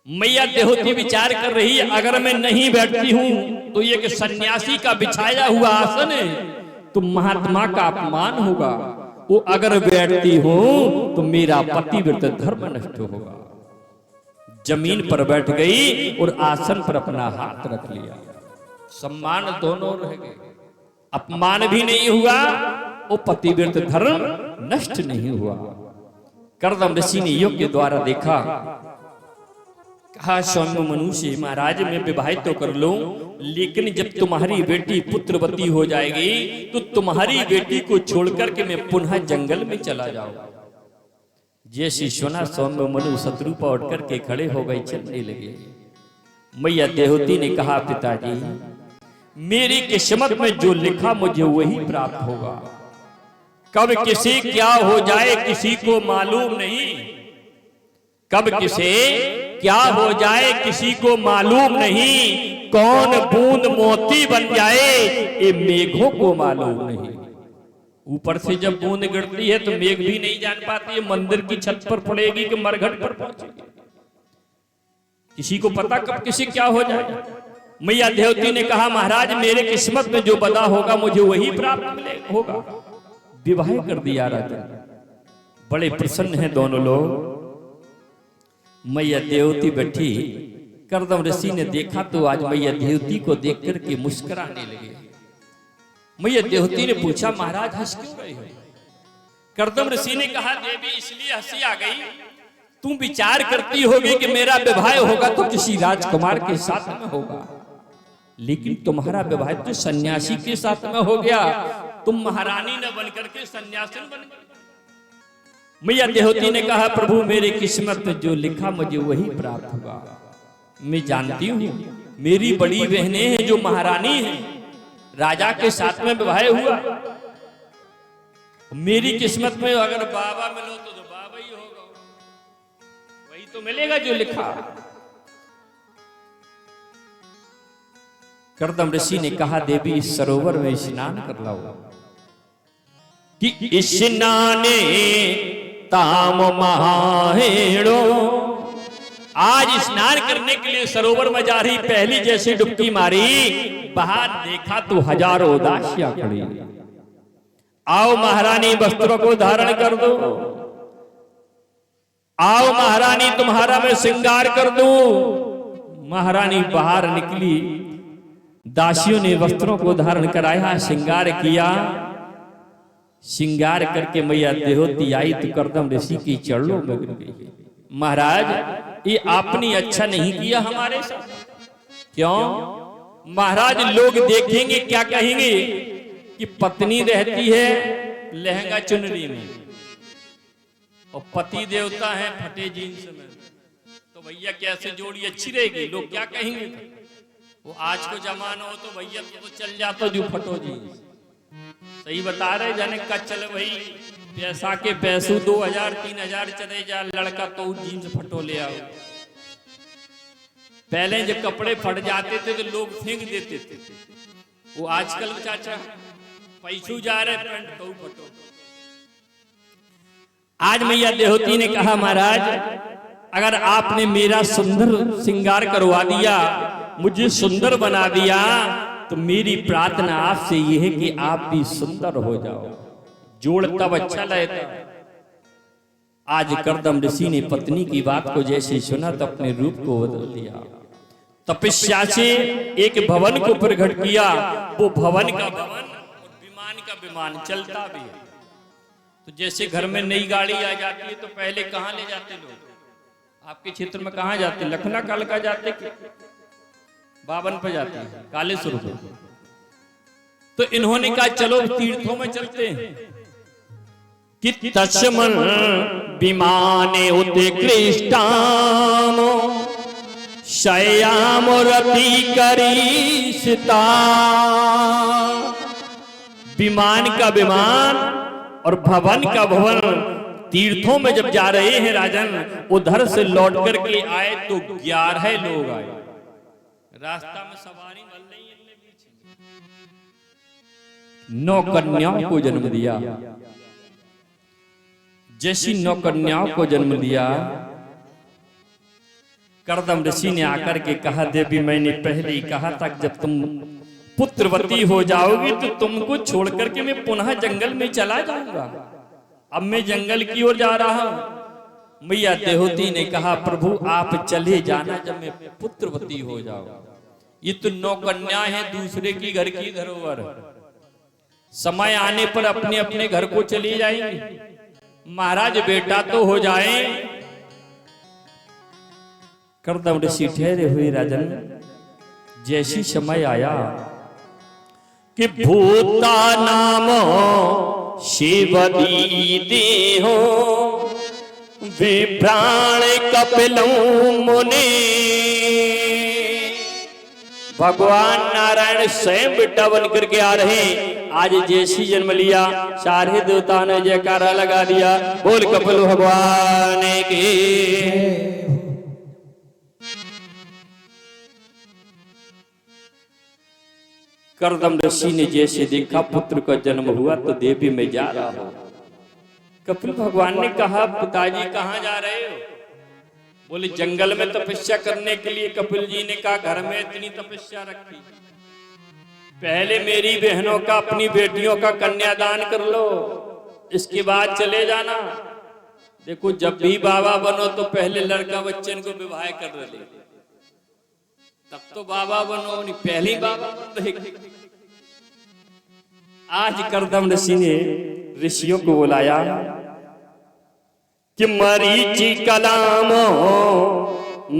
Speaker 3: मैया देहुति विचार कर रही है, अगर मैं नहीं बैठती हूं तो ये कि सन्यासी का बिछाया हुआ आसन है, तो महात्मा का अपमान होगा। वो अगर बैठती हूं तो मेरा पतिव्रत धर्म नष्ट होगा। जमीन पर बैठ गई और आसन पर अपना हाथ रख लिया। सम्मान दोनों रह गए, अपमान भी नहीं हुआ, वो पतिव्रत धर्म नष्ट नहीं हुआ। कर्दम ऋषि ने योग के द्वारा देखा, कहा स्वयं मनु से महाराज मैं विवाह तो कर लूं, लेकिन जब तुम्हारी बेटी पुत्रवती हो जाएगी तो तुम्हारी बेटी को छोड़कर के मैं पुनः जंगल में चला जाऊंगा। जैसे सुना स्वयं मनु शत्रुपा उठ करके खड़े हो गए, चलने लगे। मैया देहुति ने कहा पिताजी मेरी किस्मत में जो लिखा मुझे वही प्राप्त होगा। कब किसी क्या हो जाए किसी को मालूम नहीं, कब किसे क्या हो जाए किसी को मालूम नहीं, कौन बूंद मोती बन जाए ये मेघों को मालूम नहीं। ऊपर से जब बूंद गिरती है तो मेघ भी नहीं जान पाती है मंदिर की छत पर पड़ेगी कि मरघट पर पहुंचेगी, किसी को पता कब किसी क्या हो जाए। मैया देवती ने कहा महाराज मेरे किस्मत में जो बदा होगा मुझे वही प्राप्त मिले होगा। विवाह कर दिया राजा। बड़े प्रसन्न हैं दोनों लोग। मैया देवती बैठी, कर्दम ऋषि ने देखा तो आज मैया देवती को देख करके मुस्कुराने लगे। मैया देवती ने पूछा महाराज हंस क्यों रहे हो? कर्दम ऋषि ने कहा देवी इसलिए हंसी आ गई, तुम विचार करती होगी कि मेरा विवाह होगा तो किसी राजकुमार के साथ में होगा, लेकिन तुम्हारा विवाह तो सन्यासी के साथ में हो गया, तुम महारानी न बनकर के सन्यासिन बन गई। मैया देवती ने कहा प्रभु मेरी किस्मत में जो लिखा मुझे वही प्राप्त होगा। मैं जानती हूँ मेरी बड़ी बहनें हैं जो महारानी हैं, राजा के साथ में विवाह हुआ। मेरी किस्मत में अगर बाबा मिलो तो बाबा ही होगा, वही तो मिलेगा जो लिखा। कर्दम ऋषि ने कहा देवी इस सरोवर में स्नान कर लाओ कि स्नाने ताम महाहेड़ो। आज स्नान करने के लिए सरोवर में जा रही, पहली जैसी डुबकी मारी, बाहर देखा तो हजारों दासियां खड़ी। आओ महारानी वस्त्रों को धारण कर दो, आओ महारानी तुम्हारा मैं श्रृंगार कर दूं। महारानी बाहर निकली, दासियों ने वस्त्रों को धारण कराया, श्रृंगार किया। श्रृंगार करके मैया देहोती आई तो कर्दम ऋषि की चरणों में गिर गई। महाराज ये आपने अच्छा नहीं किया हमारे साथ। क्यों महाराज? लोग देखेंगे क्या कहेंगे कि पत्नी रहती है लहंगा चुनरी में और पति देवता है फटे जीन्स में, तो भैया कैसे जोड़ी अच्छी रहेगी? लोग क्या कहेंगे? वो आज को जमाना हो तो भैया तो चल जाता जो फटो जीन्स। सही बता रहे जाने का, चल भाई पैसा के पैसों 2000-3000 चले जा, लड़का तो जीन्स फटो ले आओ। पहले जब कपड़े फट जाते थे तो लोग फेंक देते थे, वो आजकल चाचा पैसू जा रहे पैंट तो फटो। आज मैया देहोती ने कहा महाराज अगर आपने मेरा सुंदर श्रृंगार करवा दिया, मुझे सुंदर बना दिया, तो मेरी प्रार्थना आपसे यह है कि आप भी सुंदर हो जाओ। जोड़ तब अच्छा लगता। आज कर्दम ऋषि ने पत्नी की बात को जैसे सुना तो अपने रूप को बदल दिया। तपस्या से एक भवन को प्रकट किया। वो भवन का भवन और विमान का विमान चलता भी है। तो जैसे घर में नई गाड़ी आ जाती है तो पहले कहाँ ले जाते लोग? आपके क्षेत्र में कहाँ जाते? लखना कालका जाते, बावन पे जाते हैं, कालेश्वर पे। तो इन्होंने कहा चलो तीर्थों में चलते हैं कि तस्मन विमाने उत्कृष्टाम शय्याम रति करीषिता। विमान का विमान और भवन का भवन तीर्थों में जब जा रहे हैं राजन, उधर से लौट करके आए तो 11 लोग आए। रास्ता में सवारी मिल रही है, 9 कन्याओं को जन्म दिया। जैसी 9 कन्याओं को जन्म दिया, कर्दम ऋषि ने आकर के कहा देवी मैंने पहले ही कहा था जब तुम पुत्रवती हो जाओगी तो तुमको छोड़ करके मैं पुनः जंगल में चला जाऊंगा। अब मैं जंगल की ओर जा रहा हूं। मैया देहोती ने कहा प्रभु आप चले जाना जब मैं पुत्रवती हो जाऊं। ये तो 9 कन्या है, दूसरे की घर की धरोहर, समय आने पर अपने अपने घर को चली जाएंगे। महाराज बेटा तो हो जाए। कर्दम ऋषि ठहरे हुए राजन। जैसी समय आया कि भूता नाम शिवदी देहो विभ्राण कपिलौ मुने। भगवान नारायण स्वयं बिट्टावन करके आ रहे। आज जैसी जन्म लिया, सारे देवता ने जयकारा लगा दिया, बोल कपिल भगवान की। कर्दम ऋषि ने जैसे देखा पुत्र का जन्म हुआ तो देवी में जा रहा हो। कपिल भगवान ने कहा पिताजी कहाँ जा रहे हो? बोले जंगल में तपस्या करने के लिए। कपिल जी ने कहा घर में इतनी तपस्या रखी, पहले मेरी बहनों का अपनी बेटियों का कन्यादान कर लो, इसके बाद चले जाना। देखो जब भी बाबा बनो तो पहले लड़का बच्चन को विवाह कर ले, तब तो बाबा बनो, नहीं पहले बाबा बन रहे। आज कर्दम ऋषि ने ऋषियों को बुलाया कि मरीचि कलाम।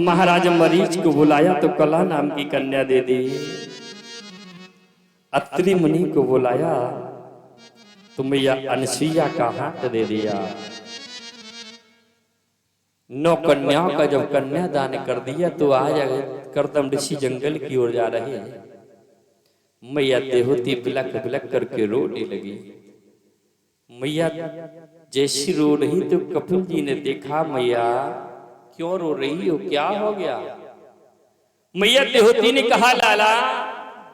Speaker 3: महाराज मरीच को बुलाया तो कला नाम की कन्या दे दी। अत्रि मुनि को बुलाया तो मैया अनसुईया का हाथ दे दिया। 9 कन्याओं का जब कन्यादान कर दिया तो आज कर्दम ऋषि जंगल की ओर जा रहे हैं। मैया देहोती बिलक बिलक करके रोने लगी। मैया जैसी रो रही तो कपिल जी ने देखा, मैया क्यों रो रही हो, क्या हो गया? मैया देहोती ने कहा, लाला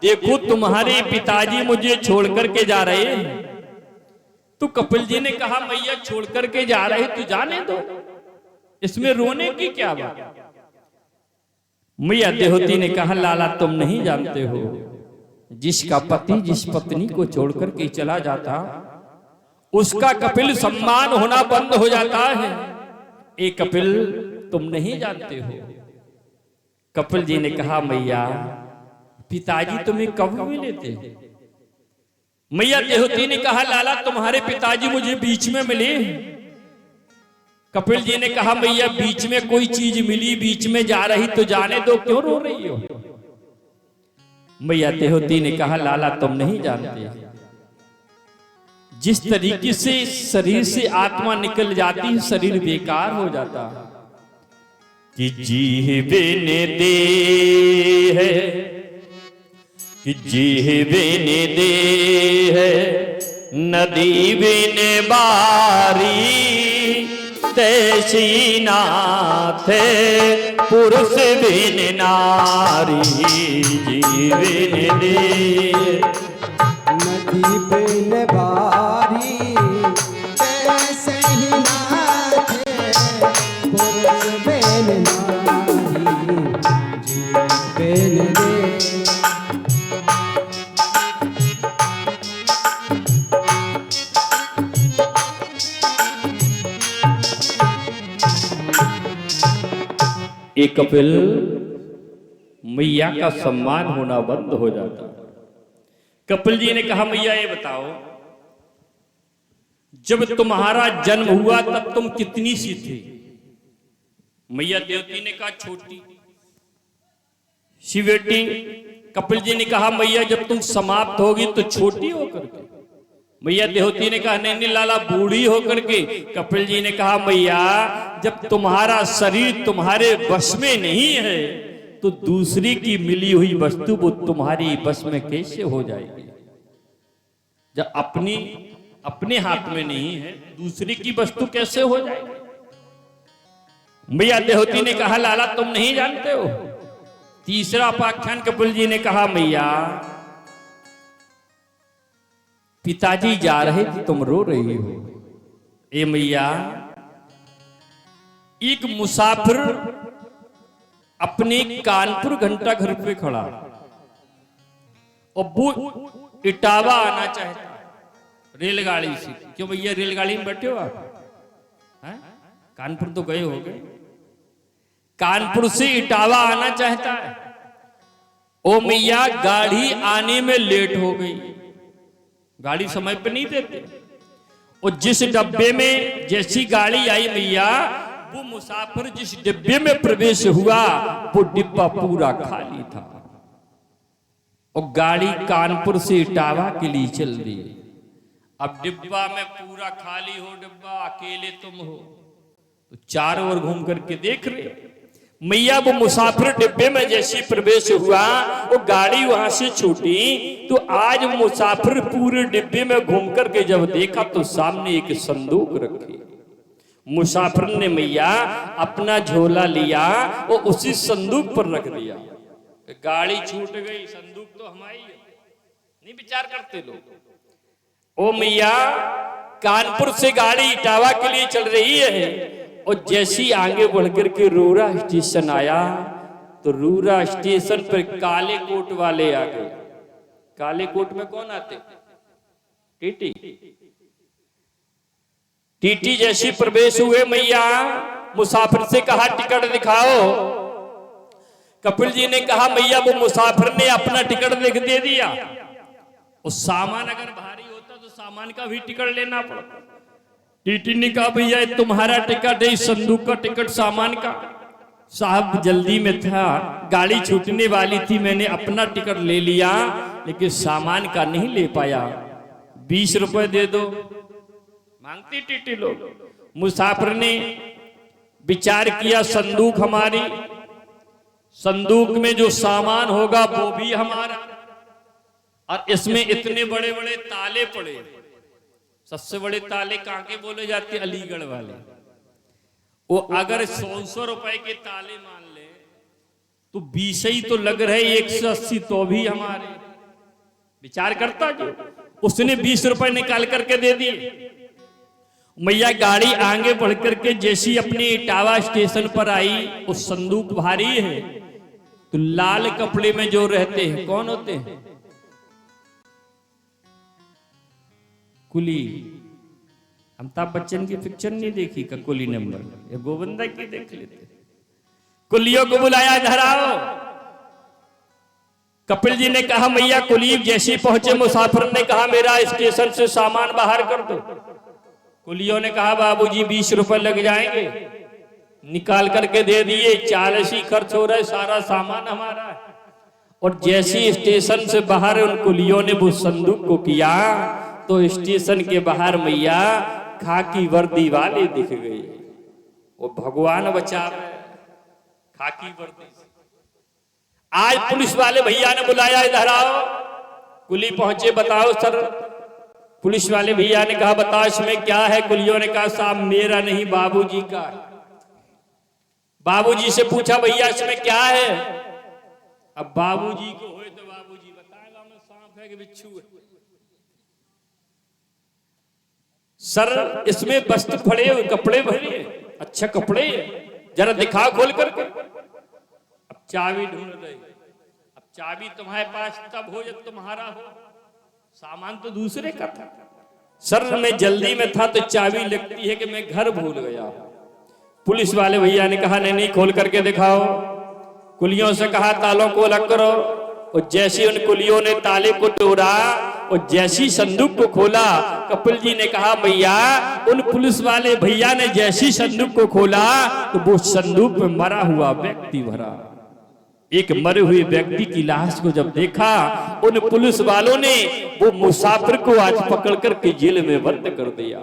Speaker 3: देखो तुम्हारे पिताजी मुझे छोड़ करके जा रहे हैं। तो कपिल जी ने कहा, मैया छोड़ करके जा रहे तो जाने दो, इसमें रोने की क्या बात? मैया देहोती ने कहा, लाला तुम नहीं जानते हो, जिसका पति जिस पत्नी को छोड़ करके चला जाता उसका कपिल सम्मान होना बंद हो जाता है। ए कपिल तुम नहीं जानते हो। कपिल जी ने कहा, मैया पिताजी तुम्हें कब मिले थे? मैया देहोती ने कहा, लाला तुम्हारे पिताजी मुझे बीच में मिले। कपिल जी ने कहा, मैया बीच में कोई चीज मिली, बीच में जा रही तो जाने दो, क्यों रो रही हो? मैया देहोती ने कहा, लाला तुम नहीं जानते, जिस तरीके से शरीर से आत्मा निकल जाती है शरीर बेकार हो जाता है। कि जीवे ने दे है, कि जीवे ने दे है, नदी बिन बारी तैसी नाथ पुरुष बिन नारी। जीवे ने दे
Speaker 2: नदी बिन बारी तैसे ही नाथ पुरुष बिन नारी। जीव बिन दे
Speaker 3: एक कपिल मैया का सम्मान होना बंद हो जाता। कपिल जी ने कहा, मैया ये बताओ, जब तुम्हारा जन्म हुआ तब तुम कितनी सी थी? मैया देवती ने कहा, छोटी सी बेटी। कपिल जी ने कहा, मैया जब तुम समाप्त होगी तो छोटी होकर के। मैया देवती ने कहा, नहीं लाला बूढ़ी होकर के। कपिल जी ने कहा, मैया जब तुम्हारा शरीर तुम्हारे बस में नहीं है तो दूसरी की मिली हुई वस्तु वो तुम्हारी बस में कैसे हो जाएगी? जब अपने हाथ में नहीं है दूसरी की वस्तु कैसे हो जाएगी? मैया देवती ने कहा, लाला तुम नहीं जानते हो। तीसरा उपाख्यान कपिल जी ने कहा, मैया पिताजी जा रहे थे तुम रो रही हो। ए मैया, एक मुसाफिर अपने कानपुर घंटा घर पे खड़ा और वो इटावा आना चाहता रेलगाड़ी से। क्यों भैया रेलगाड़ी में बैठे हो आप? कानपुर तो गए हो गए। कानपुर से इटावा आना चाहता है। ओ मैया गाड़ी आने में लेट हो गई, गाड़ी समय पे नहीं देते। और जिस डब्बे में जैसी गाड़ी आई मैया, वो मुसाफिर जिस डिब्बे में प्रवेश हुआ वो डिब्बा पूरा खाली था और गाड़ी कानपुर से इटावा के लिए चल रही है। अब डिब्बा में पूरा खाली हो, डिब्बा अकेले तुम हो, तो चारों ओर घूम करके देख रहे। मैया वो मुसाफिर डिब्बे में जैसी प्रवेश हुआ वो गाड़ी वहां से छूटी, तो आज मुसाफिर पूरे डिब्बे में घूम करके जब देखा तो सामने एक संदूक रखी। मुसाफिर ने मैया अपना झोला लिया और उसी संदूक पर रख दिया। गाड़ी छूट गई, संदूक तो हमारी है, नहीं विचार करते लोग। ओ मैया, कानपुर से गाड़ी इटावा के लिए चल रही है और जैसी आगे बढ़ करके रूरा स्टेशन आया तो रूरा स्टेशन पर काले कोट वाले आ गए। काले कोट में कौन आते? टीटी। टीटी जैसी प्रवेश हुए मैया, मुसाफिर से कहा टिकट दिखाओ। कपिल जी ने कहा, मैया वो मुसाफिर ने अपना टिकट दे दिया। उस सामान अगर भारी होता तो सामान का भी टिकट लेना पड़ता। टीटी ने कहा, भैया तुम्हारा टिकट है, इस संदूक का टिकट सामान का। साहब जल्दी में था, गाड़ी छूटने वाली थी, मैंने अपना टिकट ले लिया लेकिन सामान का नहीं ले पाया, 20 रुपए दे दो। मांगती टीटी लोग। मुसाफिर ने विचार किया, संदूक हमारी, संदूक में जो सामान होगा वो भी हमारा। और इसमें इतने बड़े बड़े ताले पड़े। सबसे बड़े ताले कहाँ के बोले जाते? अलीगढ़ वाले। वो अगर 100 रुपए के ताले मान ले तो 20 ही तो लग रहे, 180 तो भी हमारे। विचार करता जो उसने 20 रुपए निकाल करके दे दिए। मैया गाड़ी आगे बढ़ करके जैसी अपनी इटावा स्टेशन पर आई, उस संदूक भारी है, तो लाल कपड़े में जो रहते हैं कौन होते हैं? कुली। अमिताभ बच्चन की पिक्चर नहीं देखी का कुली नंबर? ये गोविंदा की देख लेते। कुलियों को बुलाया, इधर आओ। कपिल जी ने कहा मैया कुलीब जैसी पहुंचे, मुसाफिर ने कहा मेरा स्टेशन से सामान बाहर कर दो। कुलियों ने कहा बाबूजी 20 रुपए लग जाएंगे। निकाल करके दे दिए। 40 ही खर्च हो रहा है, सारा सामान हमारा है। और जैसी स्टेशन से बाहर उन कुलियों ने वो संदूक को किया तो स्टेशन के बाहर मैया खाकी वर्दी वाले दिख गई। वो भगवान बचा रहे खाकी वर्दी से। आज पुलिस वाले भैया ने बुलाया, इधर आओ। कुली पहुंचे, बताओ सर। पुलिस वाले भैया ने कहा बताओ इसमें क्या है? कुलियों ने कहा साहब मेरा नहीं बाबूजी का। बाबूजी से पूछा भैया इसमें क्या है? अब बाबूजी को होए तो बाबूजी बताएगा मैं सांप है कि बिच्छू है। सर इसमें वस्त्र पड़े हुए, कपड़े भरे, अच्छा कपड़े, जरा दिखाओ खोल करके। अब चाबी ढूंढ रही। अब चाबी तुम्हारे पास तब हो जब तुम्हारा हो, सामान तो दूसरे का था। सर मैं जल्दी में था तो चाबी लगती है कि मैं घर भूल गया। पुलिस वाले भैया ने कहा नहीं खोल करके दिखाओ। कुलियों से कहा तालों को अलग करो। और जैसे उन कुलियों ने ताले को तोड़ा और जैसी संदूक को खोला, कपिल जी ने कहा भैया उन पुलिस वाले भैया ने जैसी संदूक को खोला तो वो संदूक में मरा हुआ व्यक्ति भरा। एक मरे हुए व्यक्ति की लाश को जब देखा, उन पुलिस वालों ने वो मुसाफिर को आज पकड़ करके जेल में बंद कर दिया।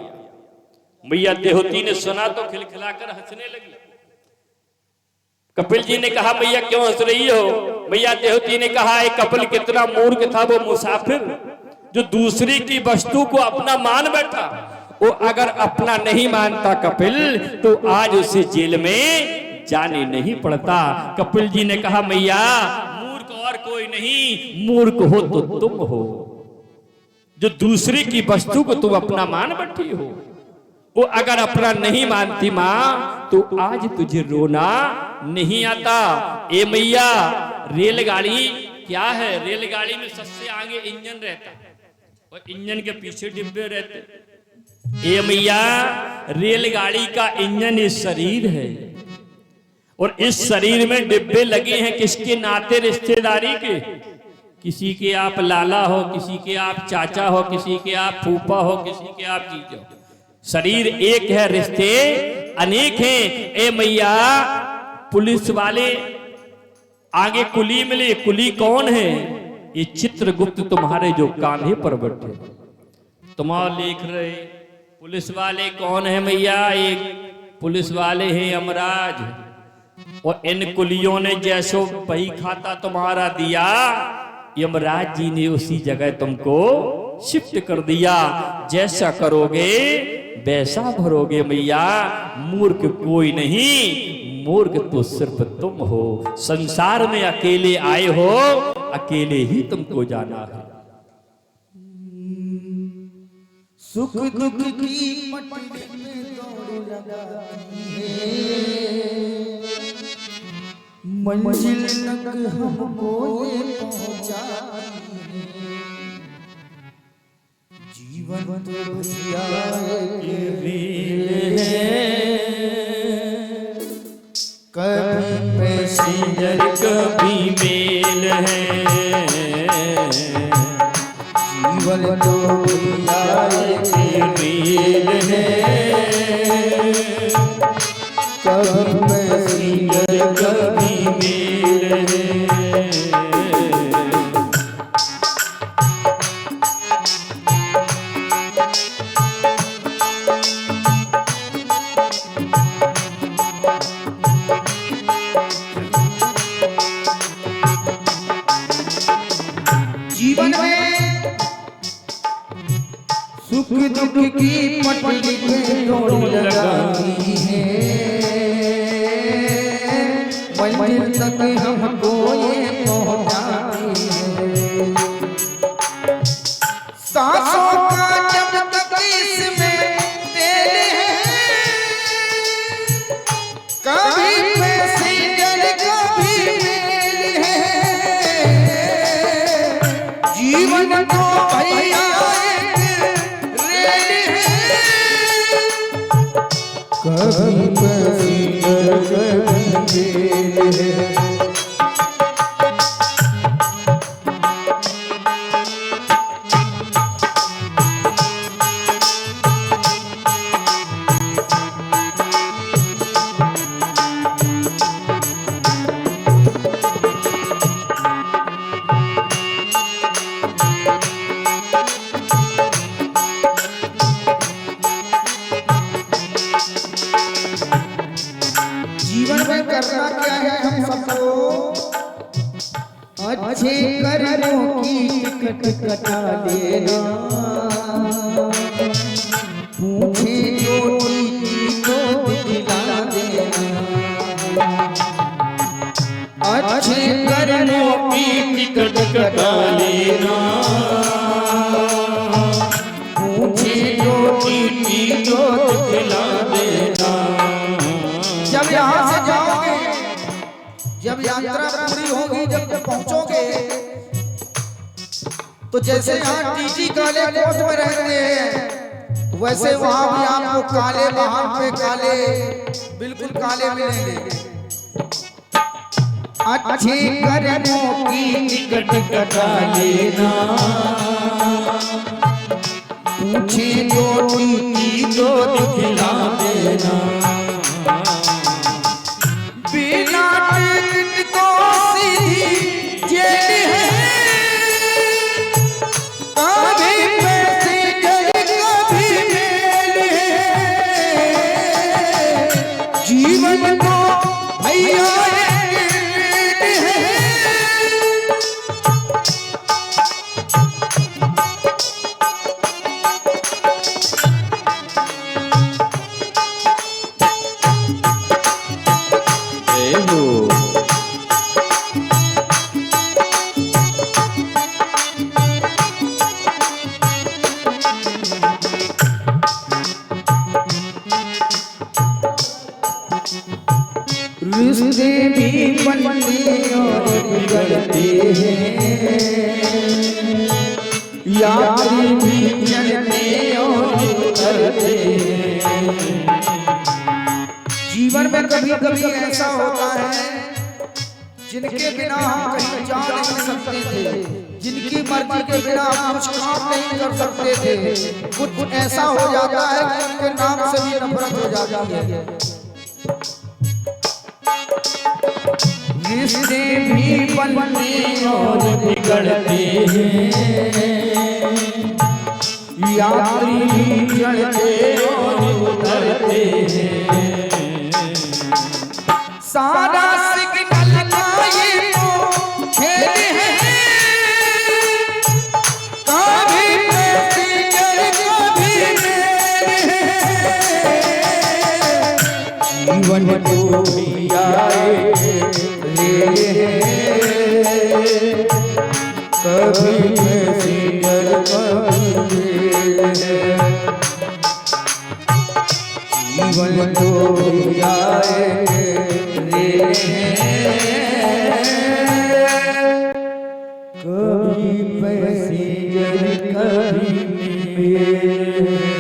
Speaker 3: मैया देहोती ने सुना तो खिलखिलाकर हंसने लगी। कपिल जी ने कहा मैया क्यों हंस रही हो? मैया देहोती ने कहा एक कपिल कितना मूर्ख था वो मुसाफिर जो दूसरे की वस्तु को अपना मान बैठा। वो अगर अपना नहीं मानता कपिल तो आज उसे जेल में जाने नहीं पड़ता। कपिल जी ने कहा मैया मूर्ख और कोई नहीं, मूर्ख हो तो तुम हो जो दूसरे की वस्तु को तुम अपना मान बैठी हो। वो अगर अपना नहीं मानती माँ तो आज तुझे रोना नहीं आता। ए मैया रेलगाड़ी क्या है? रेलगाड़ी में सबसे आगे इंजन रहता है और इंजन के पीछे डिब्बे रहते। ए मैया रेलगाड़ी का इंजन इस शरीर है और इस शरीर में डिब्बे लगे हैं किसके? नाते रिश्तेदारी के। किसी के आप लाला हो, किसी के आप चाचा हो, किसी के आप फूफा हो, किसी के आप जीजा हो। शरीर एक है, रिश्ते अनेक हैं। ए मैया पुलिस वाले आगे कुली मिले। कुली कौन है? ये चित्रगुप्त तुम्हारे जो कांधे पर बैठे तुम्हारा लिख रहे। पुलिस वाले कौन है मैया? एक पुलिस वाले हैं यमराज। और इन कुलियों ने जैसो बही खाता तुम्हारा दिया, यमराज जी ने उसी जगह तुमको शिफ्ट कर दिया। जैसा करोगे वैसा भरोगे मैया। मूर्ख कोई नहीं, मूर्ख तो सिर्फ तुम हो। संसार में अकेले आए हो, अकेले ही तुमको जाना है।
Speaker 1: सुख दुख की मटकी में दौड़ लगाती है, मंजिल तक हमको ये पहुंचाती है। जीवन तो भैया के रील है, कभी पैसेंजर
Speaker 3: कभी मेल है।
Speaker 1: जीवन तो भैया के रील है, कभी पैसेंजर कभी मेल है। जीवन में सुख दुख की पटरी पे डोरी लगाती है, मंजिल तक हमको ये पहुंचाती है। सांसों का जब तक इसमें तेल है, कभी पैसेंजर कभी मेल है, जीवन तो भैया एक रेल है, कभी पैसेंजर कभी मेल है। जीवन में करना क्या है हम सबको, अच्छे कर्मों की टिकट कटा लेना, पूछे जो तो दिला देना, अच्छे कर्मों की टिकट कटा लेना, पूछे जो दिला देना। जब यहाँ से जाओगे, जब यात्रा पूरी होगी, जब पहुंचोगे, तो जैसे यहाँ टीटी काले कोट में रहते हैं, वैसे वहां भी आपको काले वाहन पे काले, बिल्कुल काले मिलेंगे। अच्छे कर्मों की टिकट कटा लेना, पूछे जो दिखला देना, बिना टिकट तो सीधी जेल है, कभी पैसेंजर कभी मेल है, जीवन को भैया एक है। रिश्ते भी बनते और बिगड़ते हैं, यारी भी चलते और उतरते हैं। जीवन में कभी कभी ऐसा होता है, जिनके बिना हम कहीं जा नहीं सकते थे, जिनकी मर्जी के बिना हम कुछ काम नहीं कर सकते थे, कुछ ऐसा हो जाता है कि उनके नाम से भी नफरत हो जाती है। रिश्ते भी बनते और बिगड़ते हैं, यात्री भी चढ़ते और उतरते हैं, सारा सिग्नल का ये तो खेल है, कभी पैसेंजर कभी मेल है, जीवन तो भैया कभी पैसेंजर कभी मेल है, जीवन तो भैया कभी पैसेंजर कभी मेल।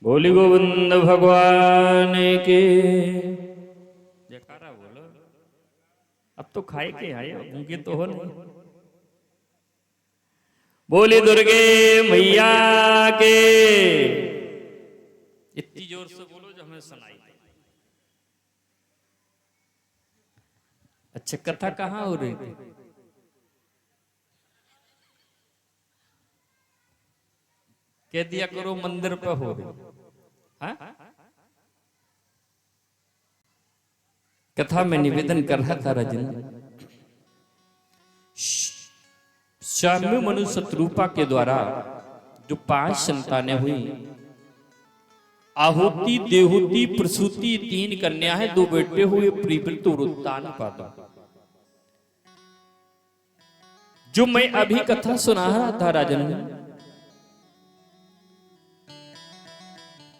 Speaker 3: बोली गोविंद भगवान के जयकारा बोलो। अब तो खाए के आए, उनके तो हो नहीं। बोली दुर्गे मैया के, इतनी जोर से बोलो जो हमें सुनाई दे। अच्छा, कथा कहाँ हो रही थी? कह दिया करो मंदिर पे हो रही। हाँ? कथा में निवेदन कर रहा था राजेंद्र, स्वामी मनु शत्रुपा के द्वारा जो 5 संतानें हुई, आहुति, देहुति, प्रसूति, 3 कन्या है, 2 बेटे हुए, प्रीवृत और उत्तानपाद। जो मैं अभी कथा सुना रहा था राजन,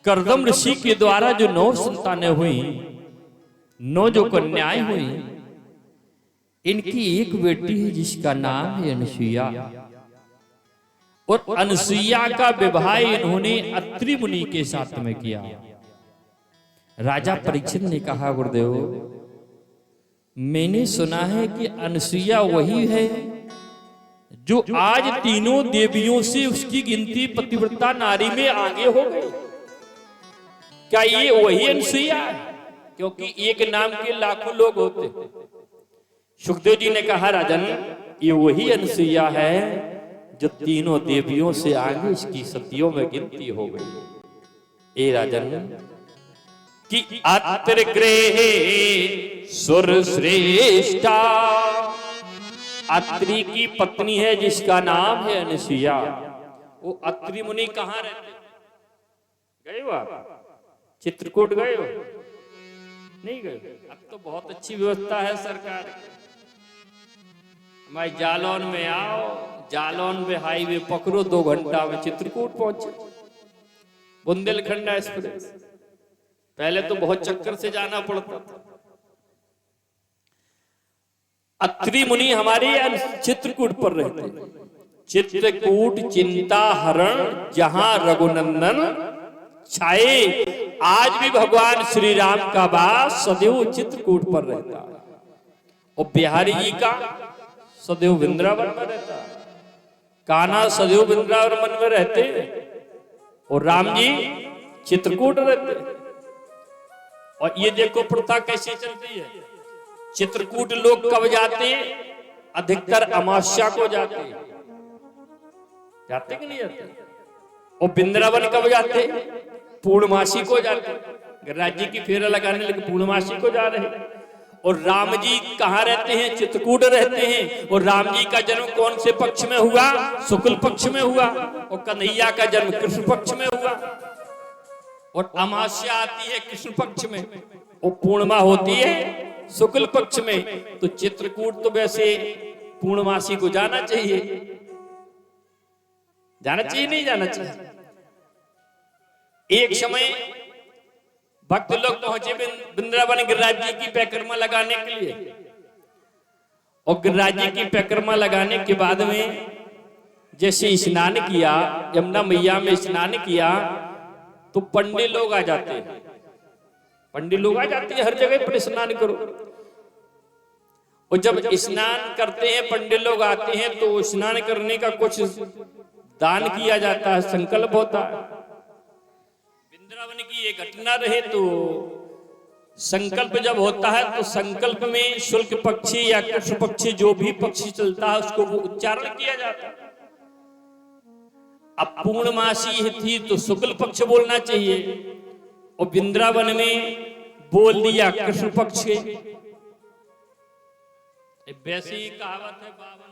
Speaker 3: कर्दम ऋषि के द्वारा जो 9 संतानें हुई, 9 जो कन्याएं हुई, इनकी एक बेटी है जिसका नाम है अनसुईया। और अनसुईया का विवाह इन्होंने अत्रि मुनि के साथ में किया। राजा परीक्षित ने कहा, गुरुदेव मैंने सुना है कि अनसुईया वही है जो आज तीनों देवियों से उसकी गिनती पतिव्रता नारी में आगे हो गई। क्या ये वही अनसुईया है? क्योंकि एक नाम के लाखों लोग होते। सुखदेव जी ने कहा, राजन ये वही अनसुईया है जो तीनों देवियों से आगे इसकी सतियों में गिनती हो गई। ए राजन कि अत्र गृहे सुर श्रेष्ठा, अत्रि की पत्नी है जिसका नाम है अनसुईया। वो अत्रि मुनि कहाँ रहते? गए हो आप? चित्रकूट गए हो? नहीं गए? अब तो बहुत अच्छी व्यवस्था है सरकार की। हमारे जालौन में आओ, जालौन में हाईवे पकड़ो, 2 घंटा में चित्रकूट पहुंचे। बुंदेलखंड एक्सप्रेस। पहले तो बहुत चक्कर से जाना पड़ता था। अत्रि मुनि हमारे चित्रकूट पर रहते। चित्रकूट चिंता हरण जहां रघुनंदन छाए। आज भी भगवान श्री राम का वास सदैव चित्रकूट पर रहता है। और बिहारी जी का सदैव वृंदावन में रहता है। कान्हा सदैव वृंदावन में रहते और राम जी चित्रकूट रहते। और ये देखो प्रथा कैसे चलती है। चित्रकूट लोग कब जाते? अधिकतर अमावस्या को जाते कि नहीं जाते? और वृंदावन कब जाते? पूर्णमासी को जाते। गिरिराज जी की फेरा लगाने लगे, पूर्णमासी को जा रहे। और राम जी कहाँ रहते हैं? चित्रकूट रहते हैं। और राम जी का जन्म कौन से पक्ष में हुआ? शुक्ल पक्ष में हुआ। और कन्हैया का जन्म कृष्ण पक्ष में हुआ। और अमावस्या आती है कृष्ण पक्ष में और पूर्णिमा होती है शुक्ल पक्ष में। तो चित्रकूट तो वैसे पूर्णमासी को जाना चाहिए। जाना चाहिए नहीं जाना चाहिए? एक समय भक्त लोग पहुंचे वृंदावन गिरिराज जी की परिक्रमा लगाने के लिए। और गिरिराज जी की परिक्रमा लगाने के बाद में जैसे स्नान किया, यमुना मैया में स्नान किया, तो पंडित लोग आ जाते हैं। पंडित लोग आ जाते हैं, हर जगह पर स्नान करो। और जब स्नान करते हैं पंडित लोग आते हैं तो स्नान करने का कुछ दान किया जाता है, संकल्प होता है। वृंदावन की ये घटना रहे तो संकल्प जब होता है तो संकल्प में शुक्ल पक्षी या कृष्ण पक्षी जो भी पक्षी चलता है उसको वो उच्चारण किया जाता है। अब पूर्णमासी थी तो शुक्ल पक्ष बोलना चाहिए और वृंदावन में बोल दिया कृष्ण पक्ष के। वैसे ही कहावत है 52।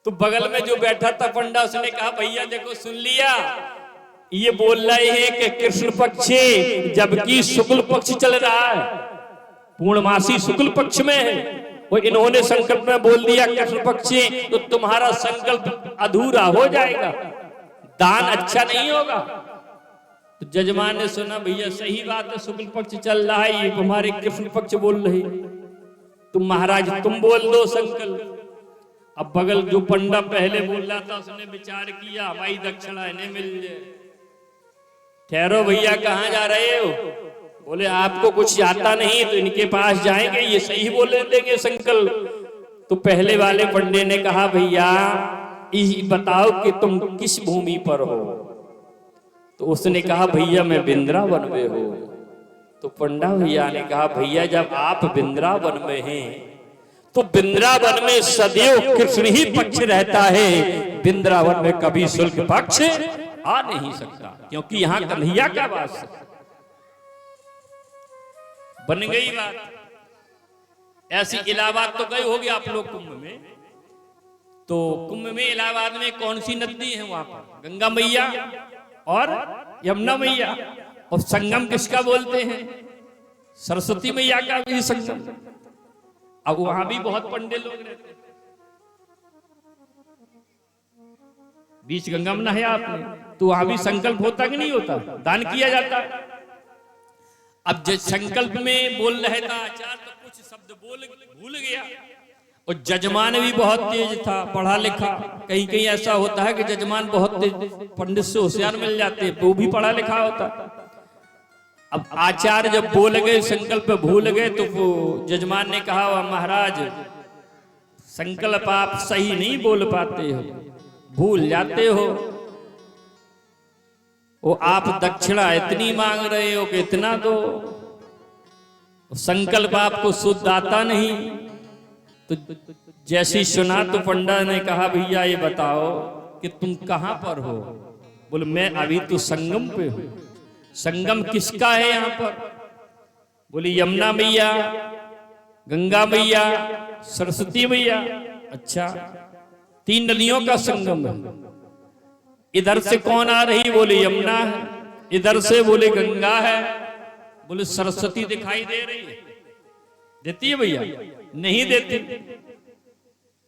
Speaker 3: तो बगल में जो बैठा था पंडा उसने कहा, भैया देखो सुन लिया, ये बोल रहे हैं कि कृष्ण पक्षी जबकि शुक्ल पक्ष चल रहा है, पूर्णमासी शुक्ल पक्ष में है। वो इन्होंने संकल्प में बोल दिया कृष्ण पक्षी, तो तुम्हारा संकल्प अधूरा हो जाएगा, दान अच्छा नहीं होगा। तो जजमान ने सुना, भैया सही बात है, शुक्ल पक्ष चल रहा है, ये तुम्हारे कृष्ण पक्ष बोल रहे, तुम महाराज तुम बोल दो संकल्प। अब बगल जो पंडा पहले बोल रहा था उसने विचार किया, हमारी दक्षिणा इन्हें मिल जाए। ठहरो भैया, कहाँ जा रहे हो? बोले आपको कुछ आता नहीं तो इनके पास जाएंगे, ये सही बोल देंगे संकल्प। तो पहले वाले पंडे ने कहा, भैया बताओ कि तुम किस भूमि पर हो? तो उसने कहा, भैया मैं वृंदावन में हूं। तो पंडा भैया ने कहा, भैया जब आप वृंदावन में हैं तो वृंदावन में सदैव कृष्ण ही पक्ष रहता है, वृंदावन में कभी शुक्ल पक्ष आ नहीं सकता, क्योंकि यहां कन्हैया का वास है। बन गई बात। ऐसी इलाहाबाद तो गए होगे आप लोग कुंभ में, तो कुंभ में इलाहाबाद में कौन सी नदी है वहां पर? गंगा मैया और यमुना मैया। और संगम किसका बोलते हैं? सरस्वती मैया का भी संगम। अब वहां भी बहुत पंडित लोग रहते हैं। बीच गंगा में नहाया आपने तो वहां भी संकल्प होता कि नहीं होता? दान किया जाता। अब जब संकल्प में बोल रहे था आचार्य तो कुछ शब्द भूल गया। और जजमान भी बहुत तेज था, पढ़ा लिखा। कहीं कहीं ऐसा होता है कि जजमान बहुत तेज, पंडित से होशियार मिल जाते, वो भी पढ़ा लिखा होता। अब आचार्य जब बोल गए, संकल्प भूल गए, तो वो जजमान ने कहा महाराज संकल्प आप सही नहीं बोल पाते हो, भूल जाते हो। वो आप दक्षिणा इतनी मांग रहे हो कि इतना दो, संकल्प आपको शुद्ध आता नहीं। तो जैसी सुना तो पंडा ने कहा भैया ये बताओ कि तुम कहां पर हो? बोले मैं अभी तो संगम पे हूं। संगम किसका है यहां पर? बोली यमुना मैया, गंगा मैया, सरस्वती मैया। अच्छा, 3 नदियों का संगम है। इधर से कौन आ रही? बोले यमुना है। इधर से बोले गंगा है। बोले सरस्वती दिखाई दे रही है? देती है भैया? नहीं देती।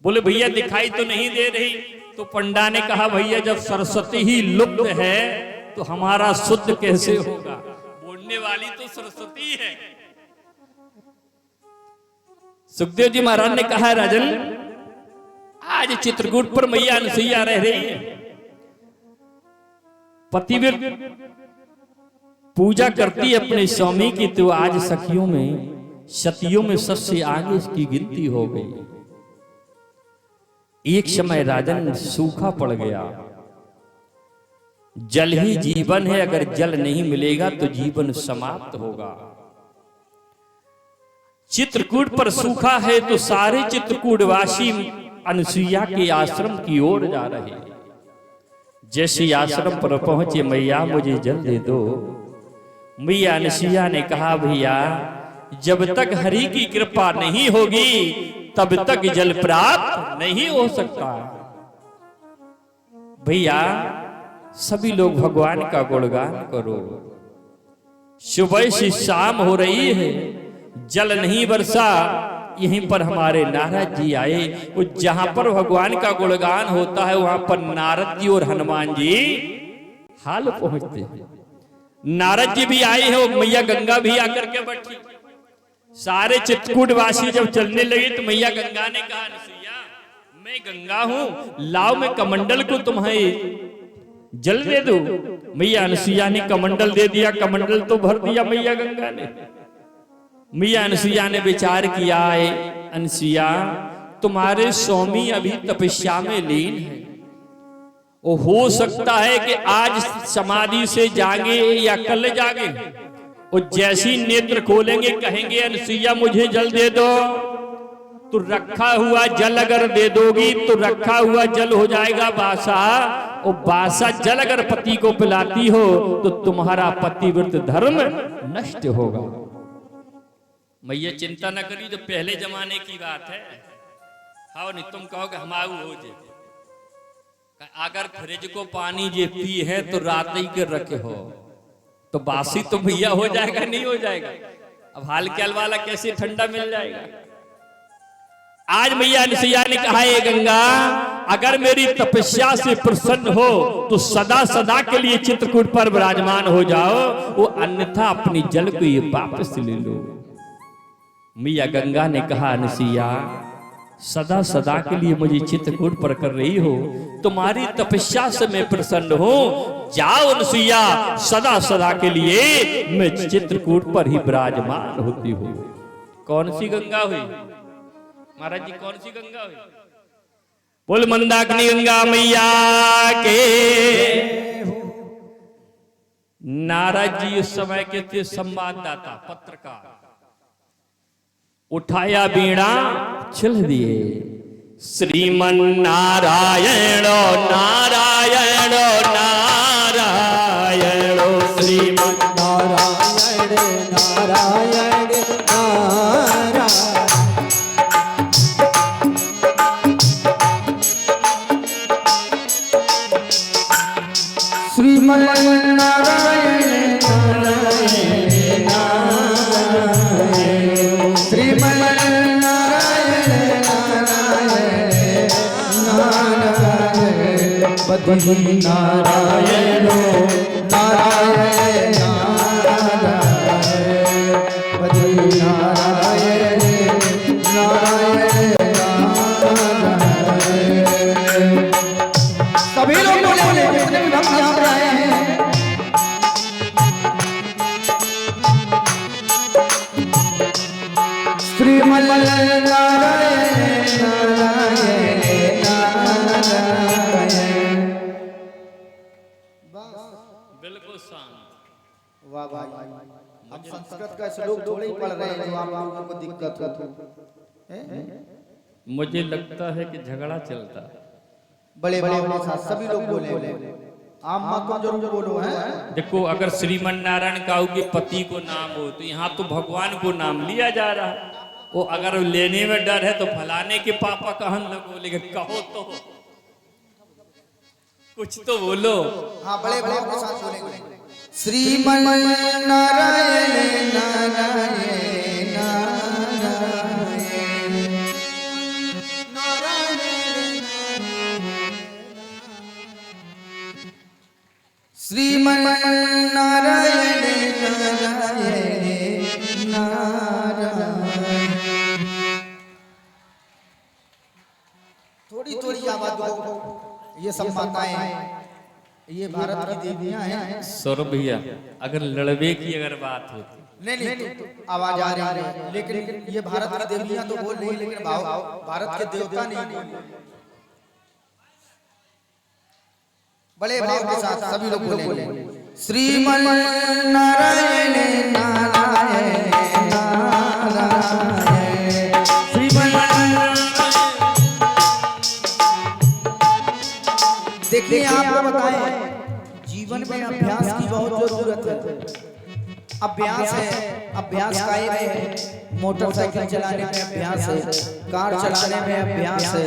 Speaker 3: बोले भैया दिखाई तो नहीं दे रही। तो पंडा ने कहा भैया जब सरस्वती ही लुप्त है तो हमारा शुद्ध कैसे होगा? बोलने वाली तो सरस्वती है। सुखदेव जी महाराज ने कहा राजन आज चित्रकूट पर मैया अनसुईया रह रही है, पतिव्रत पूजा करती है अपने स्वामी की, तो आज सखियों में सतियों में सबसे आगे इसकी गिनती हो गई। एक समय राजन सूखा पड़ गया। जल ही जीवन है, अगर जल नहीं मिलेगा तो जीवन समाप्त होगा। चित्रकूट पर सूखा है तो सारे चित्रकूटवासी अनसुईया के आश्रम की ओर जा रहे हैं। जैसे आश्रम पर पहुंचे, मैया मुझे जल दे दो। मैया अनसुईया ने कहा भैया जब तक हरि की कृपा नहीं होगी तब तक जल प्राप्त नहीं हो सकता। भैया सभी लोग भगवान का गुणगान करो। सुबह से शाम हो रही है, जल नहीं बरसा। यहीं पर हमारे नारद जी आए। वो जहां पर भगवान का गुणगान होता है वहां पर नारद जी और हनुमान जी हाल पहुंचते हैं। नारद जी भी आए हैं, मैया गंगा भी आकर के बैठी। सारे चित्रकूटवासी जब चलने लगे तो मैया गंगा ने कहा अनसुईया मैं गंगा हूं, लाओ मैं कमंडल को तुम्हें जल दे दो। मैया अनसुईया ने कमंडल दे दिया। कमंडल तो भर दिया मैया गंगा ने। मैया अनसुईया ने विचार किया है अनसुईया तुम्हारे स्वामी अभी तपस्या में लीन है, वो हो सकता है कि आज समाधि से जागे या कल जागे। और जैसी नेत्र खोलेंगे कहेंगे अनसुईया मुझे जल दे दो। तो रखा हुआ जल अगर दे दोगी तो रखा हुआ जल हो जाएगा बासा। और बासा जल अगर पति को पिलाती हो तो तुम्हारा पतिव्रत धर्म नष्ट होगा। मैया चिंता न करी, जो पहले जमाने की बात है। हाँ नहीं तुम कहोगे हमाऊ हो जे, अगर फ्रिज को पानी जे पी है तो रात ही के रखे हो तो बासी तो भैया हो जाएगा नहीं हो जाएगा। अब हाल ख्याल वाला कैसे ठंडा मिल जाएगा। आज मैया अनसुईया ने कहा है गंगा अगर मेरी तपस्या से प्रसन्न हो तो सदा सदा के लिए चित्रकूट पर विराजमान हो जाओ, वो अन्यथा अपनी जल को ये वापस ले लो। मैया गंगा ने कहा अनसुईया सदा सदा के लिए मुझे चित्रकूट पर कर रही हो, तुम्हारी तपस्या से मैं प्रसन्न हूं। जाओ अनसुईया सदा सदा के लिए मैं चित्रकूट पर ही विराजमान होती हूँ। कौन सी गंगा हुई महाराज जी? कौन सी गंगा हुई? बोल मंदाकिनी गंगा मैया के। नारद जी उस समय के थे संवाददाता, पत्रकार। उठाया बीड़ा छिल दिए, श्रीमन नारायण नारायण नारायण श्रीमन
Speaker 2: नारायण नारायण नारायण
Speaker 1: बद्री नारायणो नारायण नारायण बद्री नारायण नारायण नारायण। सभी लोग बोले जितने भी भक्त यहाँ पे आए हैं। श्रीमन नारायण नारायण नारायण।
Speaker 3: बिल्कुल शांत।
Speaker 1: वाह वाह, हम संस्कृत का श्लोक थोड़े ही पढ़ रहे हैं जो आप लोगों को दिक्कत हो।
Speaker 3: मुझे लगता है कि झगड़ा चलता है।
Speaker 1: बड़े भाव के साथ सभी लोग बोले, आप मत तो जरूर बोलो हैं।
Speaker 3: देखो, अगर श्रीमन नारायण काऊ के पति को नाम हो तो यहाँ तो भगवान को नाम लिया जा रहा है। वो अगर लेने में डर है तो फलाने के पापा कहन लगो, लेकिन कहो तो कुछ तो बोलो।
Speaker 1: हाँ, बड़े भाव के साथ बोलेंगे। श्रीमन नारायण नारायण नारायण श्रीमन नारायण नारायण नारायण। थोड़ी थोड़ी आवाज दो। ये सब माताएं, ये भारत की देवियां हैं।
Speaker 3: सौरभ भैया, अगर लड़वे की अगर बात होती,
Speaker 1: नहीं, आवाज आ रही है, लेकिन ये भारत की देवियां तो बोल रही, लेकिन भारत के देवता नहीं बोल। बड़े भाव के साथ सभी लोग बोले। श्रीमन नारायण नारायण नारायण श्रीमन। देखिए, आपको बताएं, जीवन में अभ्यास की बहुत जरूरत है। अभ्यास है, अभ्यास का एक है, मोटरसाइकिल चलाने में अभ्यास है, कार चलाने में अभ्यास है,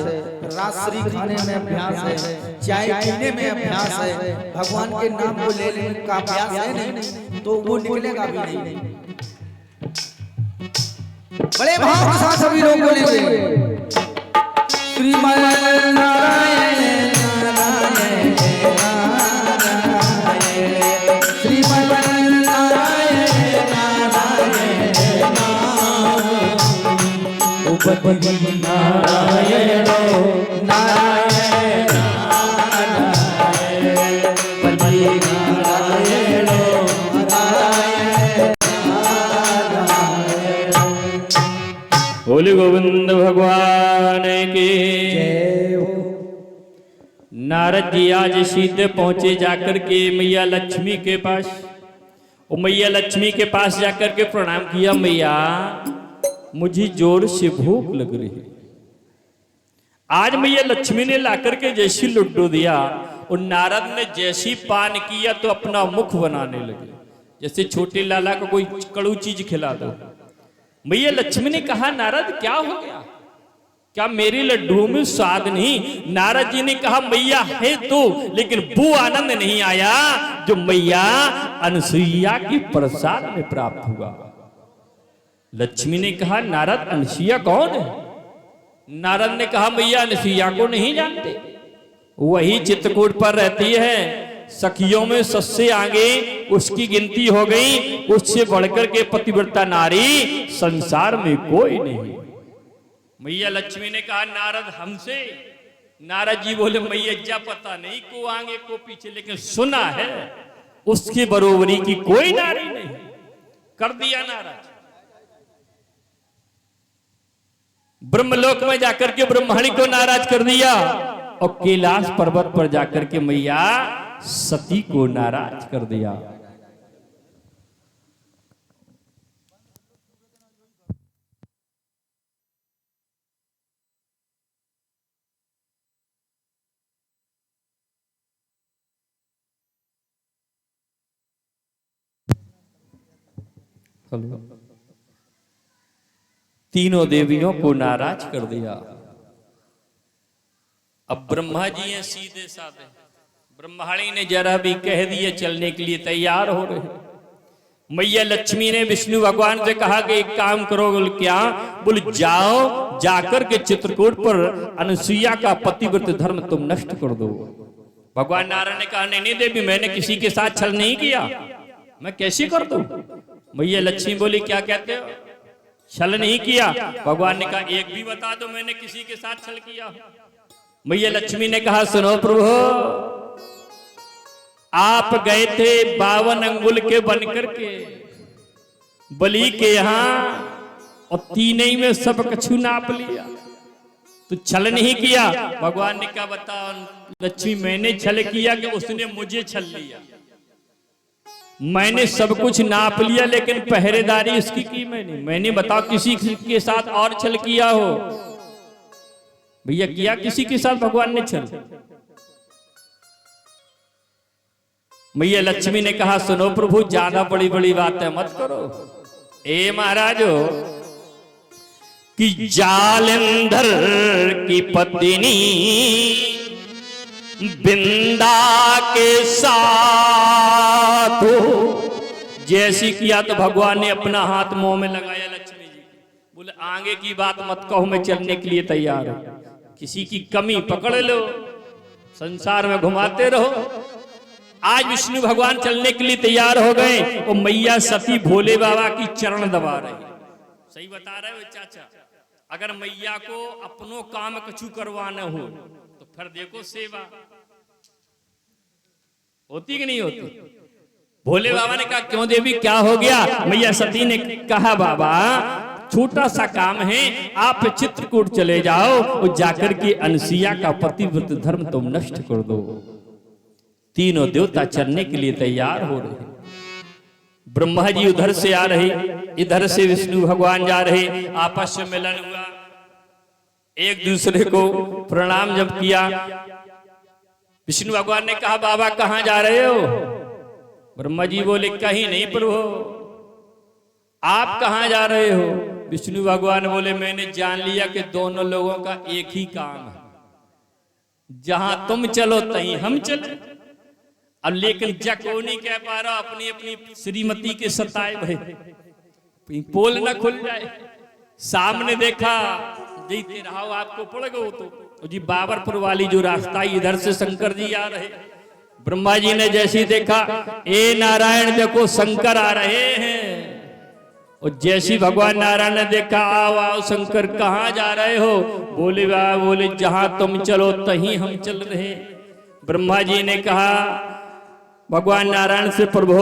Speaker 1: राजश्री खाने में अभ्यास है, चाय पीने में अभ्यास है, भगवान के नाम को लेने का अभ्यास है नहीं तो वो निकलेगा भी नहीं। बड़े भाव के साथ सभी लोग बोलेंगे। श्रीमन नारायण नारायण नारायण श्रीमन नारायण नारायण नारायण नारायण नारायण
Speaker 3: बोले गोविंद भगवान की
Speaker 2: जय हो।
Speaker 3: नारद जी आज सीधे पहुंचे जाकर के मैया लक्ष्मी के पास। और मैया लक्ष्मी के पास जाकर के प्रणाम किया, मैया मुझे जोर से भूख लग रही है। आज मैया लक्ष्मी ने लाकर के जैसी लड्डू दिया और नारद ने जैसी पान किया तो अपना मुख बनाने लगे, जैसे छोटे लाला को कोई कड़ू चीज खिला दो। मैया लक्ष्मी ने कहा, नारद क्या हो गया, क्या मेरी लड्डू में स्वाद नहीं? नारद जी ने कहा, मैया है तो, लेकिन वो आनंद नहीं आया जो मैया अनसुईया की प्रसाद में प्राप्त हुआ। लक्ष्मी ने कहा, नारद अनसुईया कौन है? नारद ने कहा, मैया अनसुईया को नहीं जानते, वही चित्रकूट पर रहती है, सखियों में सबसे आगे उसकी गिनती हो गई, उससे बढ़कर के पतिव्रता नारी संसार में कोई नहीं। मैया लक्ष्मी ने कहा, नारद हमसे? नारद जी बोले, मैया जा पता नहीं को आगे को पीछे, लेकिन सुना है उसकी बरोबरी की कोई नारी नहीं। कर दिया नाराज। ब्रह्मलोक में जाकर के ब्रह्मणी को नाराज कर दिया और कैलाश पर्वत पर जाकर के मैया सती को नाराज कर दिया। तीनों देवियों को नाराज कर दिया। अब ब्रह्मा जी हैं सीधे साधे, ब्रह्माणी ने जरा भी कह दिए चलने के लिए तैयार हो रहे। मैया लक्ष्मी ने विष्णु भगवान से कहा कि एक काम करो। बोल क्या? बोल जाओ, जाकर के चित्रकूट पर अनसुईया का पतिव्रत धर्म तुम नष्ट कर दो। भगवान नारायण ने कहा नहीं नहीं देवी, मैंने किसी के साथ छल नहीं किया, मैं कैसे कर दूं? मैया लक्ष्मी बोली क्या कहते हो, छल नहीं किया? भगवान ने कहा एक भी बता दो मैंने किसी के साथ छल किया। मैया लक्ष्मी ने कहा सुनो प्रभु, आप गए थे 52 अंगुल के बनकर के बलि के यहां और 3 ही में सब कछु नाप लिया, तो छल नहीं किया। भगवान ने कहा बताओ लक्ष्मी, मैंने छल किया कि उसने मुझे छल लिया? मैंने सब कुछ नाप लिया लेकिन पहरेदारी उसकी की मैंने बताओ किसी के साथ और छल किया हो? भैया किया किसी के साथ भगवान ने छल? मैया लक्ष्मी ने कहा सुनो प्रभु, ज्यादा बड़ी बड़ी बातें मत करो। ए महाराजो कि जालंधर की पत्नी बिंदा के साथ जैसी किया तो भगवान ने अपना हाथ मुंह में लगाया लक्ष्मी जी, बोले आगे की बात मत कहो, मैं चलने के लिए तैयार हूं। किसी की कमी पकड़ लो, संसार में घुमाते रहो। आज विष्णु भगवान चलने के लिए तैयार हो गए और मैया सती भोले बाबा की चरण दबा रही। सही बता रहे हो चाचा? अगर मैया को अपनो काम कछु करवाना हो तो फिर देखो सेवा होती कि नहीं होती? भोले बाबा ने कहा क्यों देवी क्या हो गया? मैया सती ने कहा बाबा छोटा सा काम है, आप चित्रकूट चले जाओ और जाकर के अनसुईया का पतिव्रत धर्म तुम नष्ट कर दो। तीनों देवता चलने के लिए तैयार हो रहे। ब्रह्मा जी उधर से आ रहे, इधर से विष्णु भगवान जा रहे, आपस में मिलन हुआ, एक दूसरे को प्रणाम जब किया। विष्णु भगवान ने कहा बाबा कहां जा रहे हो? ब्रह्मा जी बोले कहीं नहीं प्रभु, आप कहां जा रहे हो? विष्णु भगवान बोले मैंने जान लिया कि दोनों लोगों का एक ही काम है, जहां तुम चलो तहीं हम चले। अब लेकिन जको नहीं कह पा रहा, अपनी अपनी श्रीमती के सताए भाई, पोल न खुल जाए। सामने देखा जीते रहो आपको पड़ गो तो जी बाबरपुर वाली जो रास्ता इधर से शंकर जी आ रहे। ब्रह्मा जी ने जैसे देखा ए नारायण देखो शंकर आ रहे हैं, और जैसी भगवान नारायण ने देखा आओ आओ शंकर कहाँ जा रहे हो? बोले बाबा बोले जहां तुम चलो तहीं हम चल रहे। ब्रह्मा जी ने कहा भगवान नारायण से प्रभु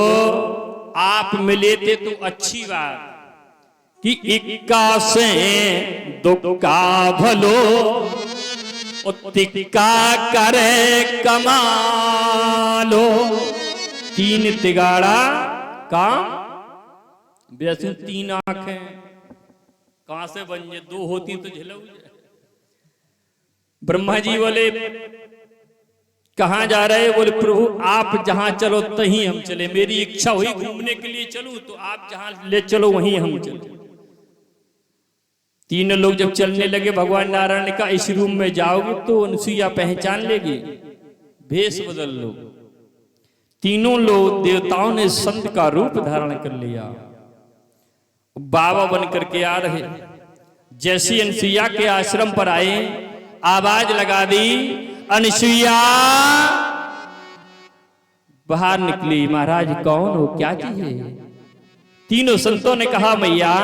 Speaker 3: आप मिले थे तो अच्छी बात कि इक्का से दुक्का भलो तिक्का करे कमालो। 3 तिगाड़ा काम वैसे 3 आंखें कहां से बन जाए? 2 होती तो झलक जाए। ब्रह्मा जी बोले कहां जा रहे? बोले प्रभु आप जहां चलो तहीं हम चले। मेरी इच्छा हुई घूमने के लिए चलूं तो आप जहां ले चलो वहीं हम चले। 3 लोग जब चलने लगे भगवान नारायण ने कहा इस रूम में जाओगे तो अनसुईया पहचान लेगी, भेष बदल लो। 3 लोग देवताओं ने संत का रूप धारण कर लिया, बाबा बन करके आ रहे। जैसे अनसुईया के आश्रम पर आए आवाज लगा दी अनसुईया। बाहर निकली, महाराज कौन हो क्या चाहिए? 3 संतों ने कहा मैया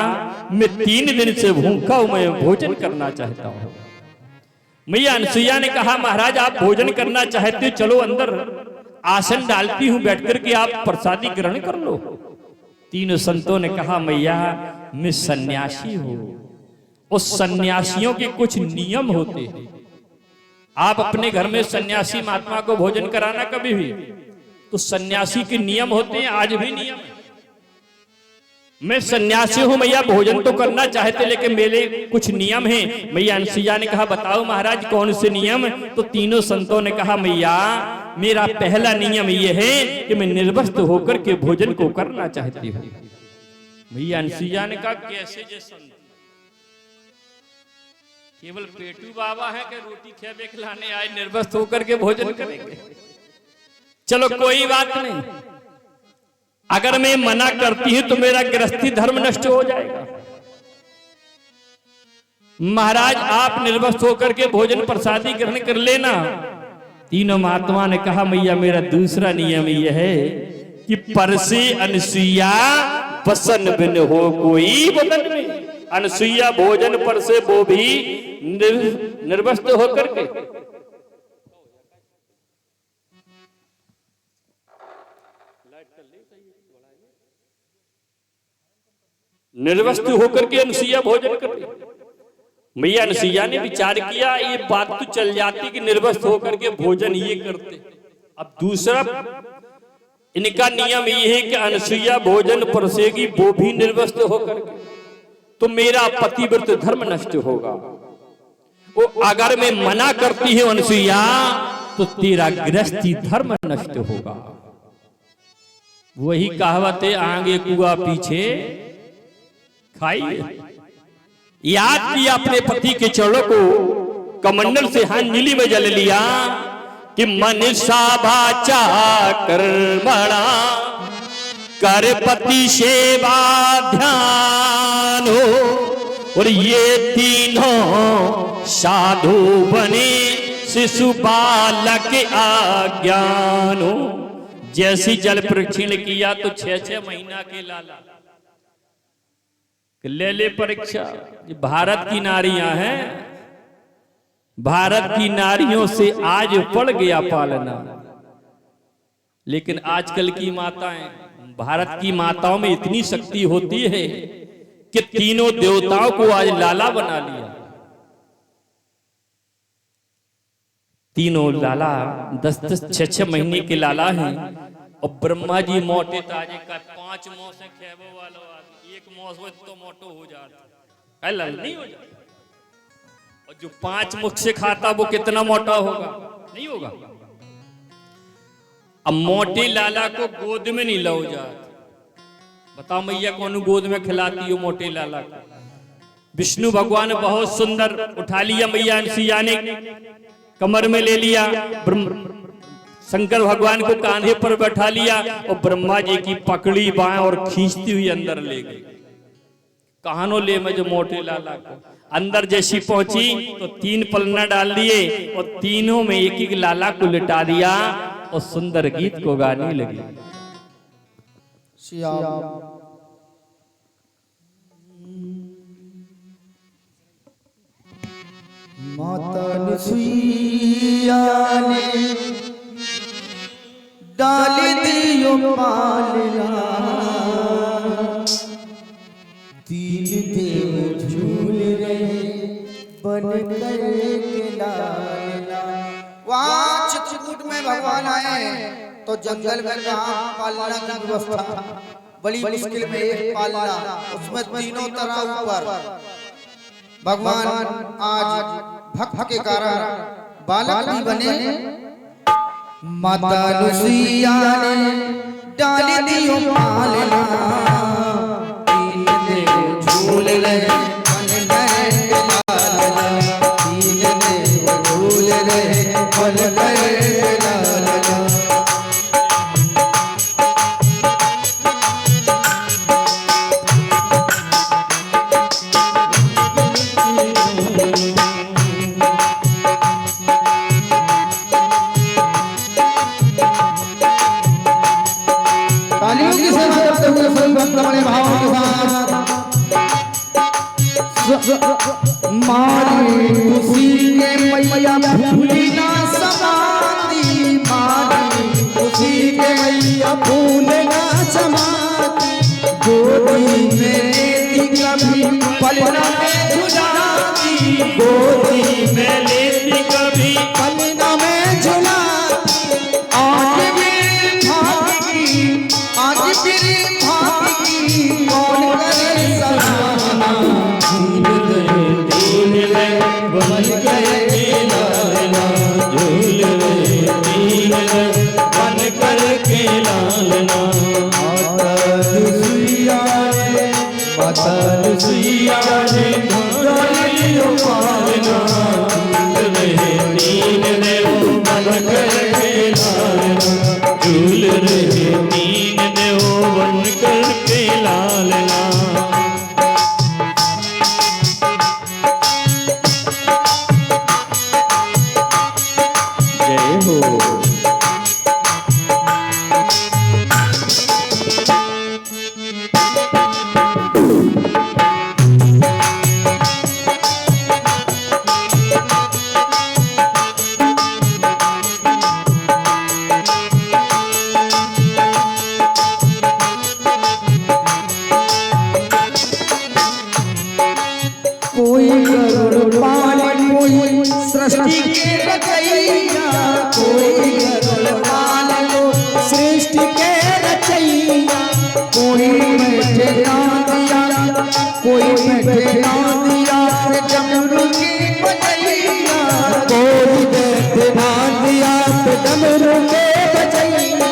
Speaker 3: मैं 3 दिन से भूखा हूं, मैं भोजन करना चाहता हूं। मैया अनसुईया ने कहा महाराज आप भोजन करना चाहते हो, चलो अंदर आसन डालती हूं, बैठ करके आप प्रसादी ग्रहण कर लो। 3 संतों ने कहा मैया मैं सन्यासी हूं, उस सन्यासियों के कुछ नियम होते हैं। आप अपने घर में सन्यासी महात्मा को भोजन कराना कभी भी तो सन्यासी के नियम होते हैं, आज भी नियम है। मैं सन्यासी हूं मैया, भोजन तो करना चाहते लेकिन मेरे कुछ नियम हैं। मैया अनसुईया ने कहा बताओ महाराज कौन से नियम? तो 3 संतों ने कहा मैया मेरा पहला नियम यह है कि मैं निर्वस्त्र होकर के भोजन को करना चाहती हूँ। मैया अनसुईया ने कहा कैसे? जे संत केवल पेटू बाबा है कि रोटी खेबे खिलाने आए, निर्वस्त्र होकर के भोजन करेंगे? चलो कोई बात नहीं, अगर मैं मना करती हूं तो मेरा गृहस्थी धर्म नष्ट हो जाएगा। महाराज आप निर्वस्त्र होकर के भोजन प्रसादी ग्रहण कर लेना। तीनों महात्मा ने कहा मैया मेरा दूसरा नियम यह है कि परसे अनसुईया बसन बिन हो कोई बदन में। अनसुईया भोजन परसे वो भी निर्वस्त्र होकर के। निर्वस्त्र होकर के अनसुईया भोजन करती। मैया अनसुईया ने विचार किया ये बात तो चल जाती कि निर्वस्त्र होकर के भोजन ये करते। अब दूसरा इनका नियम ये है कि अनसुईया भोजन परसेगी वो भी निर्वस्त्र होकर के, तो मेरा पतिव्रत धर्म नष्ट होगा। वो अगर मैं मना करती हूं अनसुईया तो तेरा गृहस्थी धर्म नष्ट होगा। वही कहावत है आगे कुआ पीछे खाइए। याद किया अपने पति के चरणों को, कमंडल से अंजलि में जल लिया कि मनसा वाचा कर्मणा कर पति सेवा ध्यान हो। और ये तीनों साधु बने शिशु बालक आज्ञान हो। जैसी जल प्रक्षिण किया तो 6-6 महीना के लाला ले ले परीक्षा। भारत की नारियां हैं, भारत की नारियों से आज पड़ गया पालना। लेकिन आजकल की माताएं, भारत की माताओं में इतनी शक्ति होती है कि तीनों देवताओं को आज लाला बना लिया। तीनों लाला 10-10 6-6 महीने के लाला हैं। और ब्रह्मा जी मोटे ताजे का 5 मोह से खेबो वालो आदमी, एक मोह से तो मोटो हो जाता, लाल नहीं हो जाता। और जो 5 मुख से खाता वो कितना मोटा होगा, नहीं होगा। अब मोटे लाला को गोद में नहीं लो जाता। बताओ मैया कौन गोद में खिलाती हो मोटे लाला को? विष्णु भगवान बहुत सुंदर उठा लिया, मैया अनसुईया ने कमर में ले लिया, शंकर भगवान को कांधे पर बैठा लिया और ब्रह्मा जी की पकड़ी बाएं और खींचती हुई अंदर ले गई। कहानो ले में जो मोटे लाला को अंदर जैसी पहुंची तो 3 पलना डाल दिए और तीनों में एक लाला को लिटा दिया और सुंदर गीत को गाने लगी।
Speaker 1: माता अनसुईया ने डाल दियो पालना, 3 देव झूल रहे बन कर के लालना। वहाँ चित्रकूट में भगवान आए तो जंगल में कहा पालना की व्यवस्था, बड़ी मुश्किल में एक पालना, उसमें तीनों तरह ऊपर। भगवान आज भक्त के कारण बालक भी बने। माता अनसुईया ने डाल दियो पालना, 3 देव झूल रहे बन कर के लालना, 3 देव झूल रहे बन कर के लालना। मारी खुशी के मैया भूली ना समाती, मारी खुशी के मैया भूल ना समाती। गोदी में लेती कभी पलना में झुलाती, गोदी में लेती कभी पलना में झुलाती। आज भी भागी, आज भी भागी, कौन करे सलाना। बन कर के लालना, झूल रहे 3 बन कर के लालना। माता अनसुईया ने, माता अनसुईया ने डाल दियो पालना, झूल रहे 3 देव बन कर के लालना, झूल रहे 3 देव बन कर के लालना। जय हो। कोई गरुड़ पाल कोई सृष्टि के रचैया, कोई गरुड़ पाल कोई
Speaker 2: सृष्टि के रचैया,
Speaker 1: कोई बैठे दिया, कोई बैठे दिया डमरू की बजैया,
Speaker 2: कोई बैठे दिया पे डमरू के बजैया।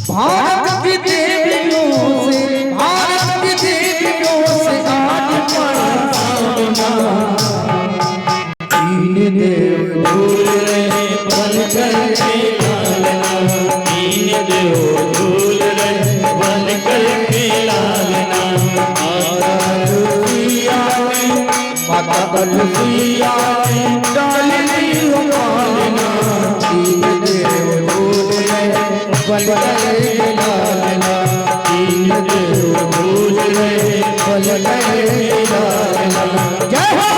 Speaker 1: भारत की देवियों से, भारत की देवियों से आज पड़ा
Speaker 2: तीन देव झूल रहे बन करके लालना, तीन देव झूल रहे बन करके लालना। माता अलफिया में डाल दी पालना, तीन देव झूल रहे बन करके लालना, तीन देव झूल रहे बन करके लालना। जय हो।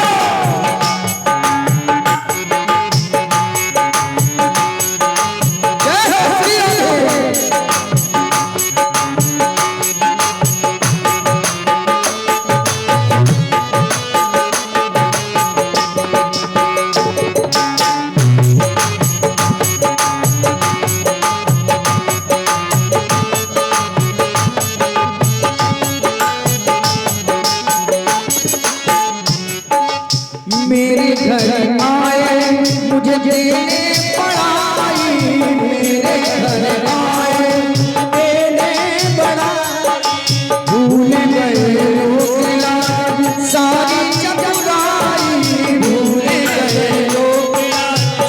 Speaker 1: मेरे घर आए मुझे देने पढ़ाई, मेरे घर आए देने पढ़ाई, भूल गए लोग लाज सारी चतुराई, भूल गए लोग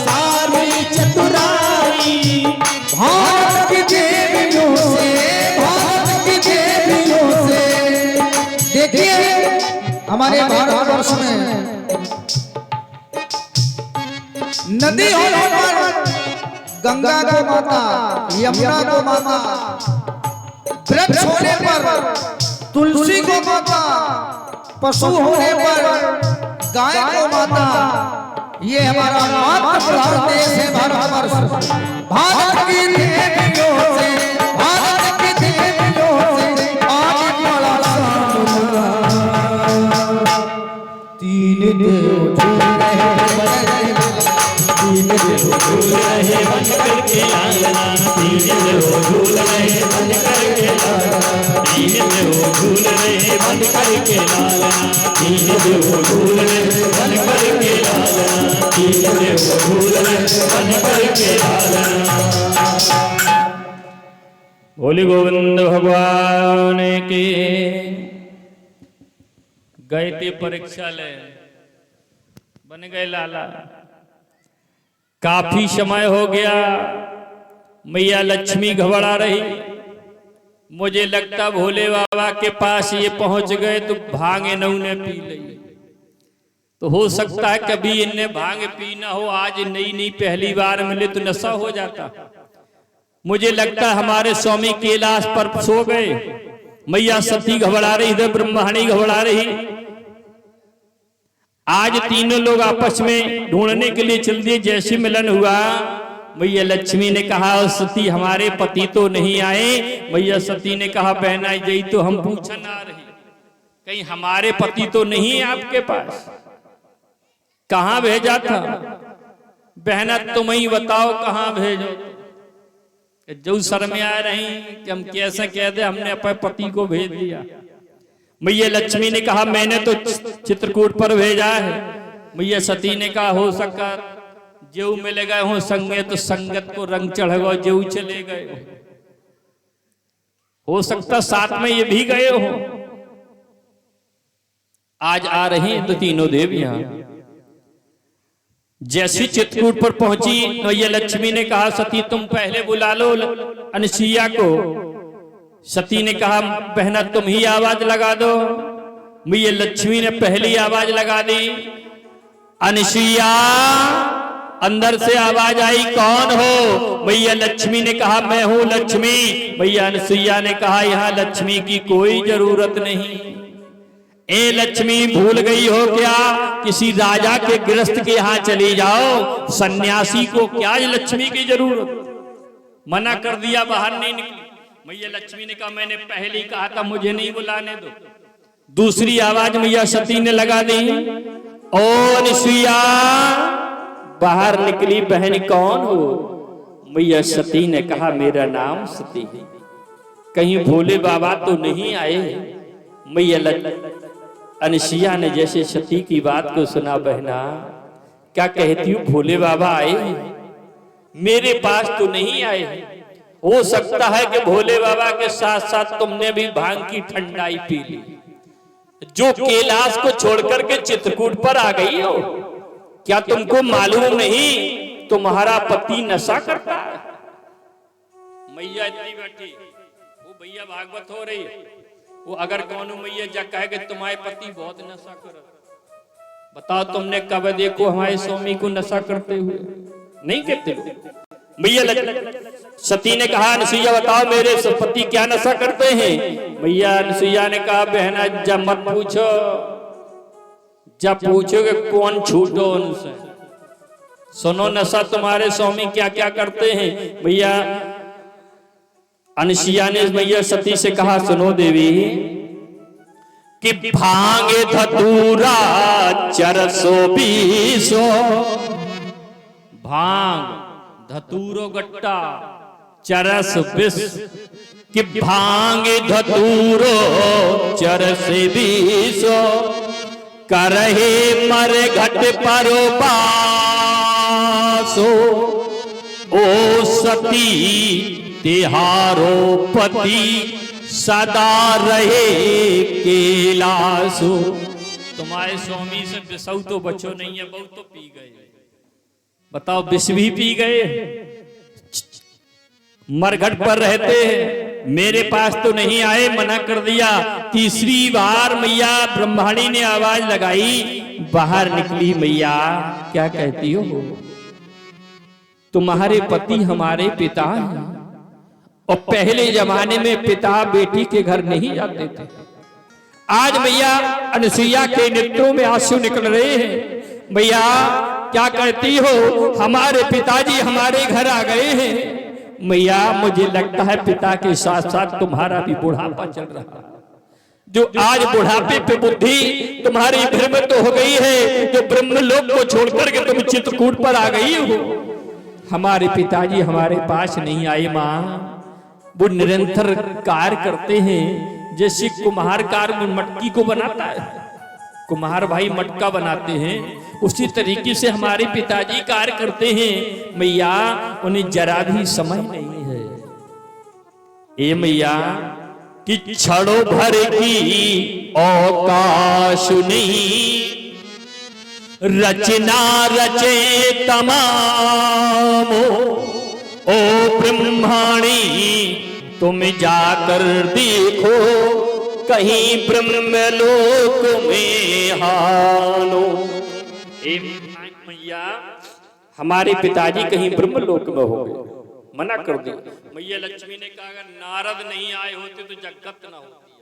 Speaker 2: सारी चतुराई।
Speaker 1: भारत की देवियों से, भारत की देवियों से। देखिए हमारे भारतवर्ष में नदी होने पर गंगा को माता, यमुना को माता, वृक्ष होने पर तुलसी को माता, पशु होने पर गाय को माता। ये हमारा मातृ देश है भारतवर्ष। भारत की देवियों से, भारत की देवियों से आज बड़ा सामना।
Speaker 2: तीन देव झूल रहे तीन देव झूल रहे बन करके लालना, तीन देव झूल रहे बन करके लालना, तीन देव झूल रहे बन करके लालना, तीन देव झूल रहे बन करके लालना, तीन देव झूल रहे बन करके लालना।
Speaker 3: बोले गोविंद भगवान की। गए थे परीक्षा ले, बन गए लाला। काफी समय हो गया, मैया लक्ष्मी घबरा रही। मुझे लगता भोले बाबा के पास ये पहुंच गए तो भांग इन्होंने पी ली। तो हो सकता है कभी इन्हें भांग पीना हो, आज नई नई पहली बार मिले तो नशा हो जाता। मुझे लगता है हमारे स्वामी कैलाश पर सो गए। मैया सती घबरा रही, इधर ब्रह्माणी घबरा रही। आज तीनों लोग आपस में ढूंढने के लिए चल दिए। जैसे मिलन हुआ, मैया लक्ष्मी ने कहा सती हमारे पति तो नहीं आए। मैया सती ने कहा बहना जई तो हम पूछन आ रही, कहीं हमारे पति तो नहीं है आपके पास, कहां भेजा था? बहना तुम ही बताओ कहां भेजो। जो शर्म आ रही कि हम कैसे कह दे हमने अपने पति को भेज दिया। मैया लक्ष्मी ने कहा मैंने तो चित्रकूट पर भेजा है। मैया सती ने कहा हो सका जेऊ मिले गए हो संगे तो संगत को रंग चढ़ गए, जेऊ चले गए हो सकता साथ में ये भी गए हो। आज आ रही हैं तो तीनों देवियां। जैसी चित्रकूट पर पहुंची मैया लक्ष्मी ने कहा सती तुम पहले बुला लो अनसुईया को। सती ने कहा बहना तुम ही आवाज लगा दो। मैया लक्ष्मी ने पहली आवाज लगा दी, अनसुईया। अंदर से आवाज आई कौन हो? मैया लक्ष्मी ने कहा मैं हूं लक्ष्मी। मैया अनसुईया ने कहा यहां लक्ष्मी की कोई जरूरत नहीं। ए लक्ष्मी भूल गई हो क्या? किसी राजा के गृहस्थ के यहां चली जाओ, सन्यासी को क्या लक्ष्मी की जरूरत? मना कर दिया, बाहर नहीं निकली। मैया लक्ष्मी ने कहा मैंने पहले ही कहा था मुझे नहीं बुलाने दो। दूसरी आवाज मैया सती ने लगा दी, ओ अनुसुईया बाहर निकली बहन कौन हो? मैया सती ने कहा मेरा नाम सती है, कहीं भोले बाबा तो नहीं आए? मैया अनुसुईया ने जैसे सती की बात को सुना, बहना क्या कहती हूँ, भोले बाबा आए मेरे पास तो नहीं आए। हो सकता है कि भोले बाबा के साथ साथ तुमने भी भांग की ठंडाई पी ली, जो कैलाश को छोड़कर के चित्रकूट पर आ गई हो। क्या तुमको मालूम नहीं तुम्हारा पति नशा करता है? मैया इतनी बैठी, वो भैया भागवत हो रही है, वो अगर कौन मैया जा कहे कि तुम्हारे पति बहुत नशा कर, बताओ तुमने कब देखो हमारे स्वामी को नशा करते हुए? नहीं कहते हो। मैया सती ने कहा अनुसुईया बताओ मेरे पति क्या नशा करते हैं? मैया अनुसुईया ने कहा बहना जब मत पूछो, जब पूछोगे कौन छूटो उनसे। सुनो नशा तुम्हारे स्वामी क्या क्या करते हैं। मैया अनुसुईया ने मैया सती से कहा सुनो देवी कि भांग धतूरा चरसो बीसो, भांग धतूरो गट्टा चरस बिस, कि भांग धतूरो चरस बीसो, करहे मर घट परो बासो, ओ सती तिहारो पति सदा रहे कैलासो। तुम्हारे स्वामी से विषौ तो बचो नहीं है, बहुत तो पी गए। बताओ विष भी पी गए, मरघट पर रहते हैं, मेरे पास तो नहीं आए, मना कर दिया। तीसरी बार मैया ब्रह्माणी ने आवाज लगाई, बाहर निकली। मैया क्या कहती हो? तुम्हारे पति हमारे पिता हैं, और पहले जमाने में पिता बेटी के घर नहीं जाते थे। आज मैया अनुसुईया के नेत्रों में आंसू निकल रहे हैं। मैया क्या कहती हो? हमारे पिताजी हमारे घर आ गए हैं। मैया मुझे लगता है पिता के साथ साथ तुम्हारा भी बुढ़ापा चल रहा है, जो आज बुढ़ापे पे बुद्धि तुम्हारी भ्रमित हो गई है, जो ब्रह्मलोक को छोड़कर के तुम चित्रकूट पर आ गई हो। हमारे पिताजी हमारे पास नहीं आए माँ, वो निरंतर कार्य करते हैं, जैसे कुम्हार कार्य मटकी को बनाता है, कुम्हार भाई मटका बनाते हैं, उसी तरीके से हमारे पिताजी कार्य करते हैं। मैया उन्हें जरा भी समय नहीं है। ए मैया कि छड़ो भर की औकाश नहीं, रचना रचे तमाम, ओ ब्रह्माणी तुम जाकर देखो, कहीं ब्रह्मलोक में हानो। मैया हमारे पिताजी कहीं ब्रह्मलोक में हो गए, मना कर दिया। मैया लक्ष्मी ने कहा अगर नारद नहीं आए होते तो जगत ना होती।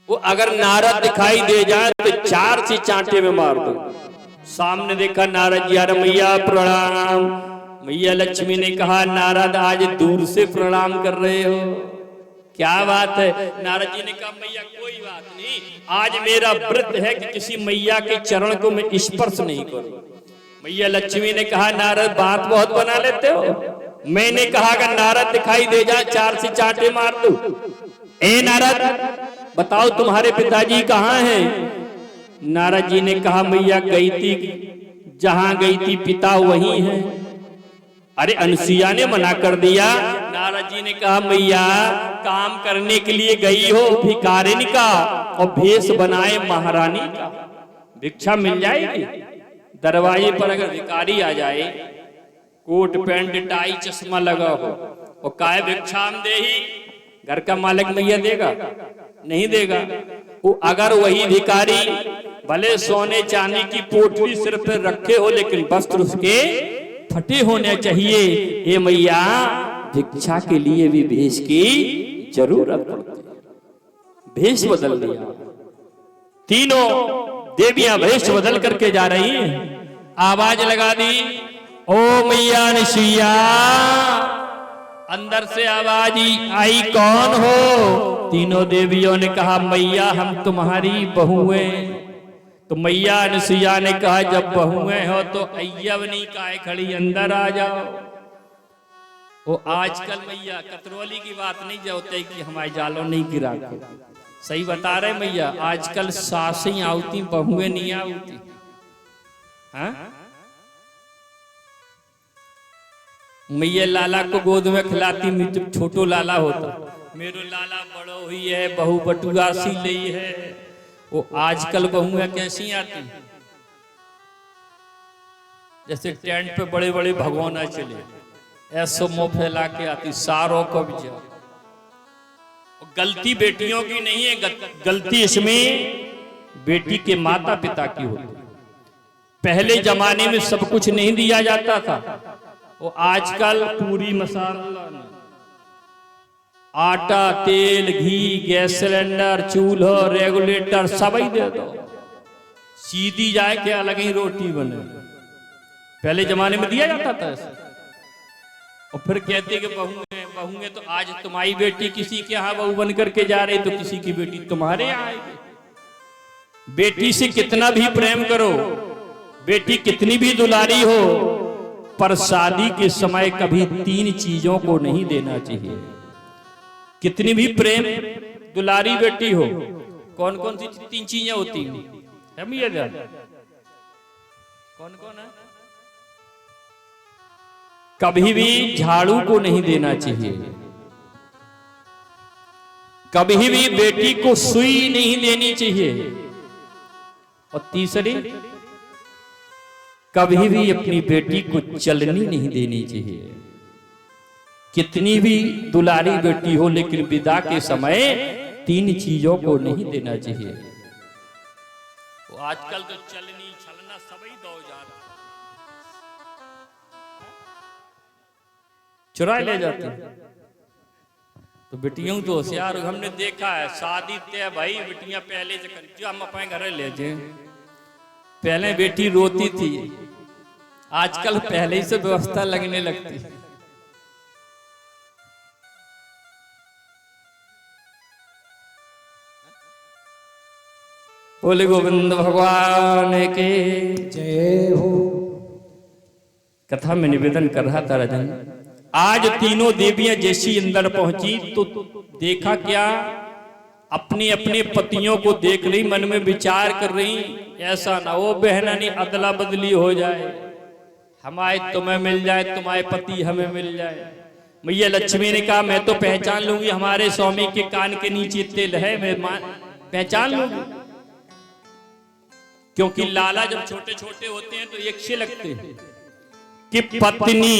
Speaker 3: वो अगर नारद दिखाई दे जाए तो 4 से चांटे में मार दो। सामने देखा नारद जी, अरे मैया प्रणाम। मैया लक्ष्मी ने कहा नारद आज दूर से प्रणाम कर रहे हो, क्या बात है? नारद जी ने कहा मैया कोई बात नहीं, आज मेरा व्रत है कि किसी मैया के चरण को मैं स्पर्श नहीं करूं। मैया लक्ष्मी ने कहा नारद बात बहुत बना लेते हो, मैंने कहा अगर नारद दिखाई दे जाए 4 से चांटे मार दो। ए नारद बताओ तुम्हारे पिताजी कहाँ हैं? नारद जी ने कहा मैया गई थी, जहां गई थी पिता वहीं है। अरे अनुसुईया ने मना कर दिया। नारद जी ने कहा मैया काम करने के लिए गई हो भिखारिन का, और भेष बनाए महारानी का, भिक्षा मिल जाएगी। दरवाजे पर अगर भिखारी आ जाए, कोट पैंट टाई चश्मा लगा हो, और काय भिक्षाम देही, घर का मालिक मैया देगा? नहीं देगा। वो अगर वही भिखारी भले सोने चांदी की पोटली सिर पर रखे हो, लेकिन वस्त्र उसके फटे होने चाहिए। हे मैया भिक्षा के लिए भी भेष की जरूरत पड़ती है। भेष बदल दिया, तीनों देवियां भेष बदल करके जा रही हैं। आवाज लगा दी, ओ मैया अनुसुईया अंदर से आवाज आई, कौन हो? तीनों देवियों ने कहा, मैया हम तुम्हारी बहुएं। तो मैया अनसुईया ने कहा, जब बहुएं हो तो अय्यवनी काहे खड़ी, अंदर आ जाओ। वो आजकल मैया कतरोली की बात नहीं जोते कि हमारे जालों नहीं गिरा के, सही बता रहे मैया, आजकल सासें आवती बहुएं नहीं आवती। हाँ मैया लाला को गोद में खिलाती, मित्र छोटो लाला होता, मेरो लाला बड़ो हुई है, बहू बटुआ सी ली है। वो आजकल बहुएं कैसी आती, जैसे टेंट पे बड़े बड़े भगवान चले, ऐसो मुंह फैला के आती, सारों को भी जाओ। गलती बेटियों की नहीं है, गलती इसमें बेटी के माता पिता की होती। पहले जमाने में सब कुछ नहीं दिया जाता था, वो आजकल पूरी मसाला, आटा, तेल, घी, गैस सिलेंडर, चूल्हा, रेगुलेटर सब ही दे दो, सीधी जाए के अलग ही रोटी बने। पहले जमाने में दिया जाता था ऐसा। और फिर कहते कि बहुएं तो आज तुम्हारी बेटी किसी के यहाँ बहू बन करके जा रही, तो किसी की बेटी तुम्हारे यहाँ आएगी। बेटी से कितना भी प्रेम करो, बेटी कितनी भी दुलारी हो, पर शादी के समय कभी 3 चीजों को नहीं देना चाहिए। कितनी भी प्रेम दुलारी बेटी हो, कौन कौन सी 3 चीजें होती है? कौन कौन है? कभी भी झाड़ू को नहीं देना चाहिए, कभी भी बेटी को सुई नहीं देनी चाहिए, और तीसरी, कभी भी अपनी बेटी को चलनी नहीं देनी चाहिए। कितनी भी दुलारी बेटी हो, लेकिन विदा के समय 3 चीजों को नहीं देना चाहिए। वो आजकल तो चलनी छलना सभी दो जा रहा, चुरा ले जाते हैं। तो बेटियों तो होशियार, हमने देखा है शादी तय भाई, बेटियां पहले से करती, हम अपने घर ले जाए। पहले बेटी रोती थी, आजकल पहले ही से व्यवस्था लगने लगती। बोले गोविंद भगवान के
Speaker 1: जय हो।
Speaker 3: कथा में निवेदन कर रहा था राजन, आज तीनों देवियां जैसी अंदर पहुंची तो देखा क्या, अपने अपने पतियों को देख रही, मन में विचार कर रही, ऐसा ना हो बहना नहीं अदला बदली हो जाए, हमारे तुम्हें मिल जाए, तुम्हारे पति हमें मिल जाए। मैया लक्ष्मी ने कहा, मैं तो पहचान लूंगी, हमारे स्वामी के कान के नीचे तिल है, मैं पहचान लूंगी। क्योंकि लाला जब छोटे छोटे होते हैं तो एक से लगते हैं कि पत्नी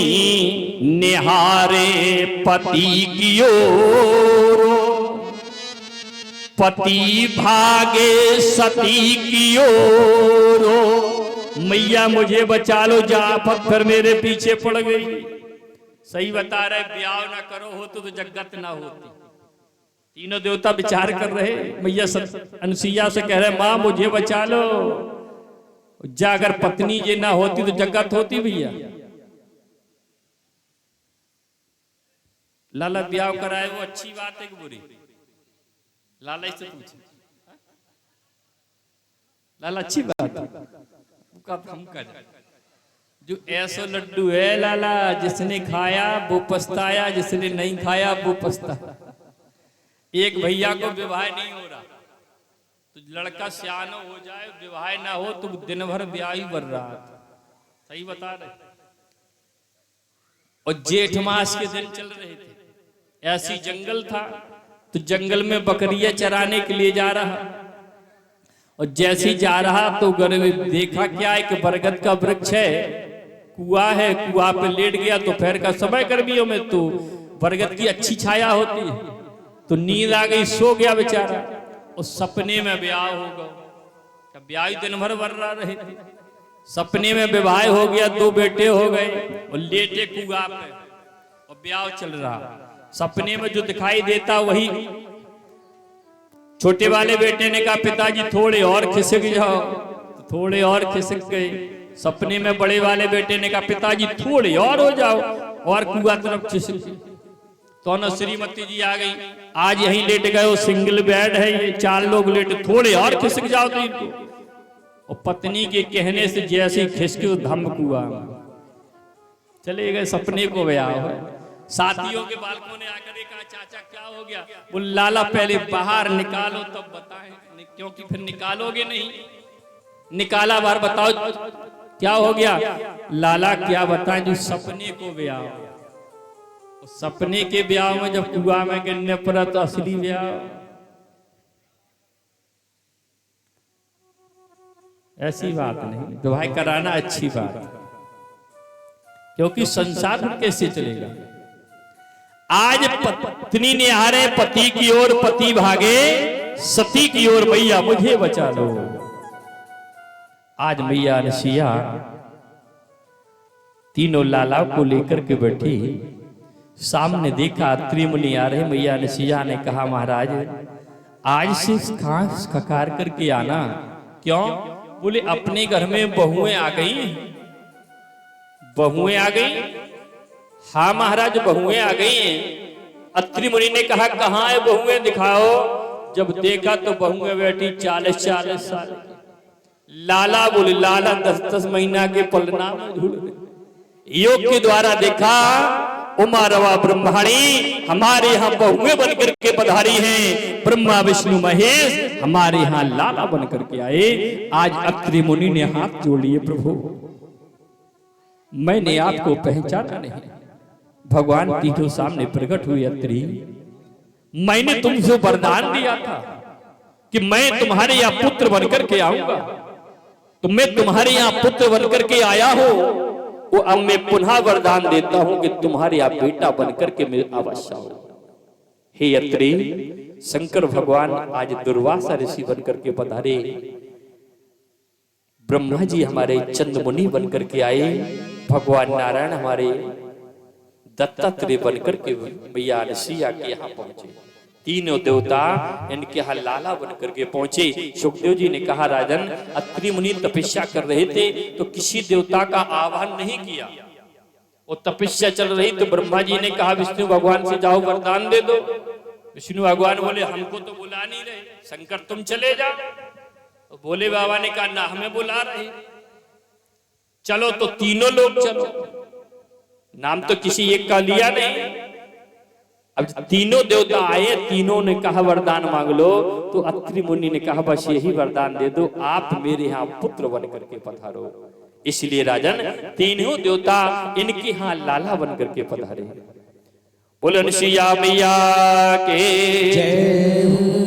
Speaker 3: निहारे पति की ओर, पति भागे सती की ओर, मैया मुझे बचा लो, जा पत्थर मेरे पीछे पड़ गई। सही बता रहे, ब्याह ना करो हो तो जगत ना होती। तीनों देवता विचार कर रहे, मैया अनसुईया से कह रहे, माँ मुझे बचा लो, जा अगर पत्नी ये ना होती तो जगत होती। भैया लाला ब्याह कराए वो अच्छी बात है कि बुरी? लाला से पूछे, लाला अच्छी बात है, हम कर जो ऐसा लड्डू है लाला, जिसने खाया वो पछताया, जिसने नहीं खाया वो पछताया। एक भैया को विवाह नहीं हो रहा, तो लड़का सियाना हो जाए, विवाह ना हो तो दिन भर ब्याह ही बढ़ रहा था। सही बता रहे। और जेठ मास के दिन चल रहे थे, ऐसी जंगल था, तो जंगल में बकरियां चराने के लिए जा रहा, और जैसे जा रहा तो देखा क्या, एक बरगद का वृक्ष है, कुआं है, कुआं पे लेट गया। तो दोपहर का समय, गर्मियों में तो बरगद की अच्छी छाया होती है, तो नींद आ गई, सो गया बेचारा, और सपने में ब्याह हो गया। ब्याह दिन भर बर रहा रहे थे, सपने में विवाह हो गया, 2 बेटे हो गए, और लेटे कुआं पे, और ब्याह चल रहा। सपने में जो दिखाई देता वही। छोटे वाले बेटे ने कहा, पिताजी थोड़े और खिसक जाओ, तो थोड़े और खिसक गए। सपने में बड़े वाले बेटे ने कहा, पिताजी थोड़े और हो जाओ, और कुआं तरफ खिसक। तो न श्रीमती जी आ गई, आज यहीं लेट गए हो, सिंगल बेड है ये, 4 लोग लेट, थोड़े और खिसक जाओ तो इनको। और पत्नी के कहने से जैसे खिसके धमक हुआ, चले गए सपने को ब्याह हो। साथियों के बालकों ने आकर कहा चाचा क्या हो गया? बोल लाला पहले बाहर निकालो तब बताएं, क्योंकि फिर निकालोगे नहीं। निकाला बाहर, बताओ क्या हो गया? लाला क्या बताएं, जो सपने को ब्याह। सपने के ब्याह में जब कुआं में गिरने पड़ा तो असली ब्याह। ऐसी बात नहीं, विवाह कराना अच्छी बात है, क्योंकि संसार में कैसे चलेगा। आज पत्नी ने आ रहे पति की ओर, पति भागे सती की ओर, मैया मुझे बचा लो। आज मैया अनसुईया तीनों लाला को लेकर के बैठी, सामने देखा त्रिमुनि आ रहे। मैया अनसुईया ने कहा महाराज आज से खास खकार करके आना। क्यों? बोले अपने घर में बहुएं आ गई। बहुएं आ गई? हाँ महाराज बहुएं आ गई हैं। अत्रि मुनि ने कहा कहाँ है बहुएं, दिखाओ। जब देखा तो बहुएं बैठी 40-40 साल। लाला बोले लाला 10-10 महीना के पलना में झूल रहे। योग के द्वारा देखा उमा रवा ब्रह्माणी हमारे यहाँ बहुएं बनकर के पधारी हैं। ब्रह्मा विष्णु महेश हमारे यहाँ लाला बनकर के आए। आज अत्रि मुनि ने हाथ जोड़ लिए, प्रभु मैंने आपको पहचाना नहीं। भगवान तीनों सामने प्रकट हुए। अत्रि मैंने तुमसे वरदान दिया था कि मैं तुम्हारे यहाँ पुत्र बनकर के आऊंगा, तो मैं तुम्हारे यहाँ पुत्र बनकर के आया हूं। वो अब मैं पुनः वरदान देता हूं कि तुम्हारे यहाँ बेटा बनकर के मैं अवश्य आऊं। हे अत्रि, शंकर भगवान आज दुर्वासा ऋषि बनकर के पधारे। ब्रह्मा जी हमारे चंद्रमुनि बनकर के आए। भगवान नारायण हमारे दत्तात्रेय बनकर के मैया अनसुईया के यहाँ पहुंचे। तीनों देवता इनके यहाँ लाला बनकर के पहुंचे। सुखदेव जी ने कहा राजन अत्रि मुनि तपस्या कर रहे थे तो किसी देवता का आह्वान नहीं किया। वो तपस्या चल रही तो ब्रह्मा जी ने कहा विष्णु भगवान से जाओ वरदान दे दो। विष्णु भगवान बोले हमको तो बुला नहीं रहे, शंकर तुम चले जाओ। तो भोले बाबा ने कहा ना हमें बुला रहे, चलो। तो तीनों लोग चलो, नाम तो किसी एक का लिया नहीं। अब तीनों देवता आए, तीनों ने कहा वरदान मांग लो। तो अत्रि मुनि ने कहा बस यही वरदान दे दो, आप मेरे यहाँ पुत्र बन करके पधारो। इसलिए राजन तीनों देवता इनके यहाँ लाला बन करके पधारे। बोलो अनसुईया मैया के जय।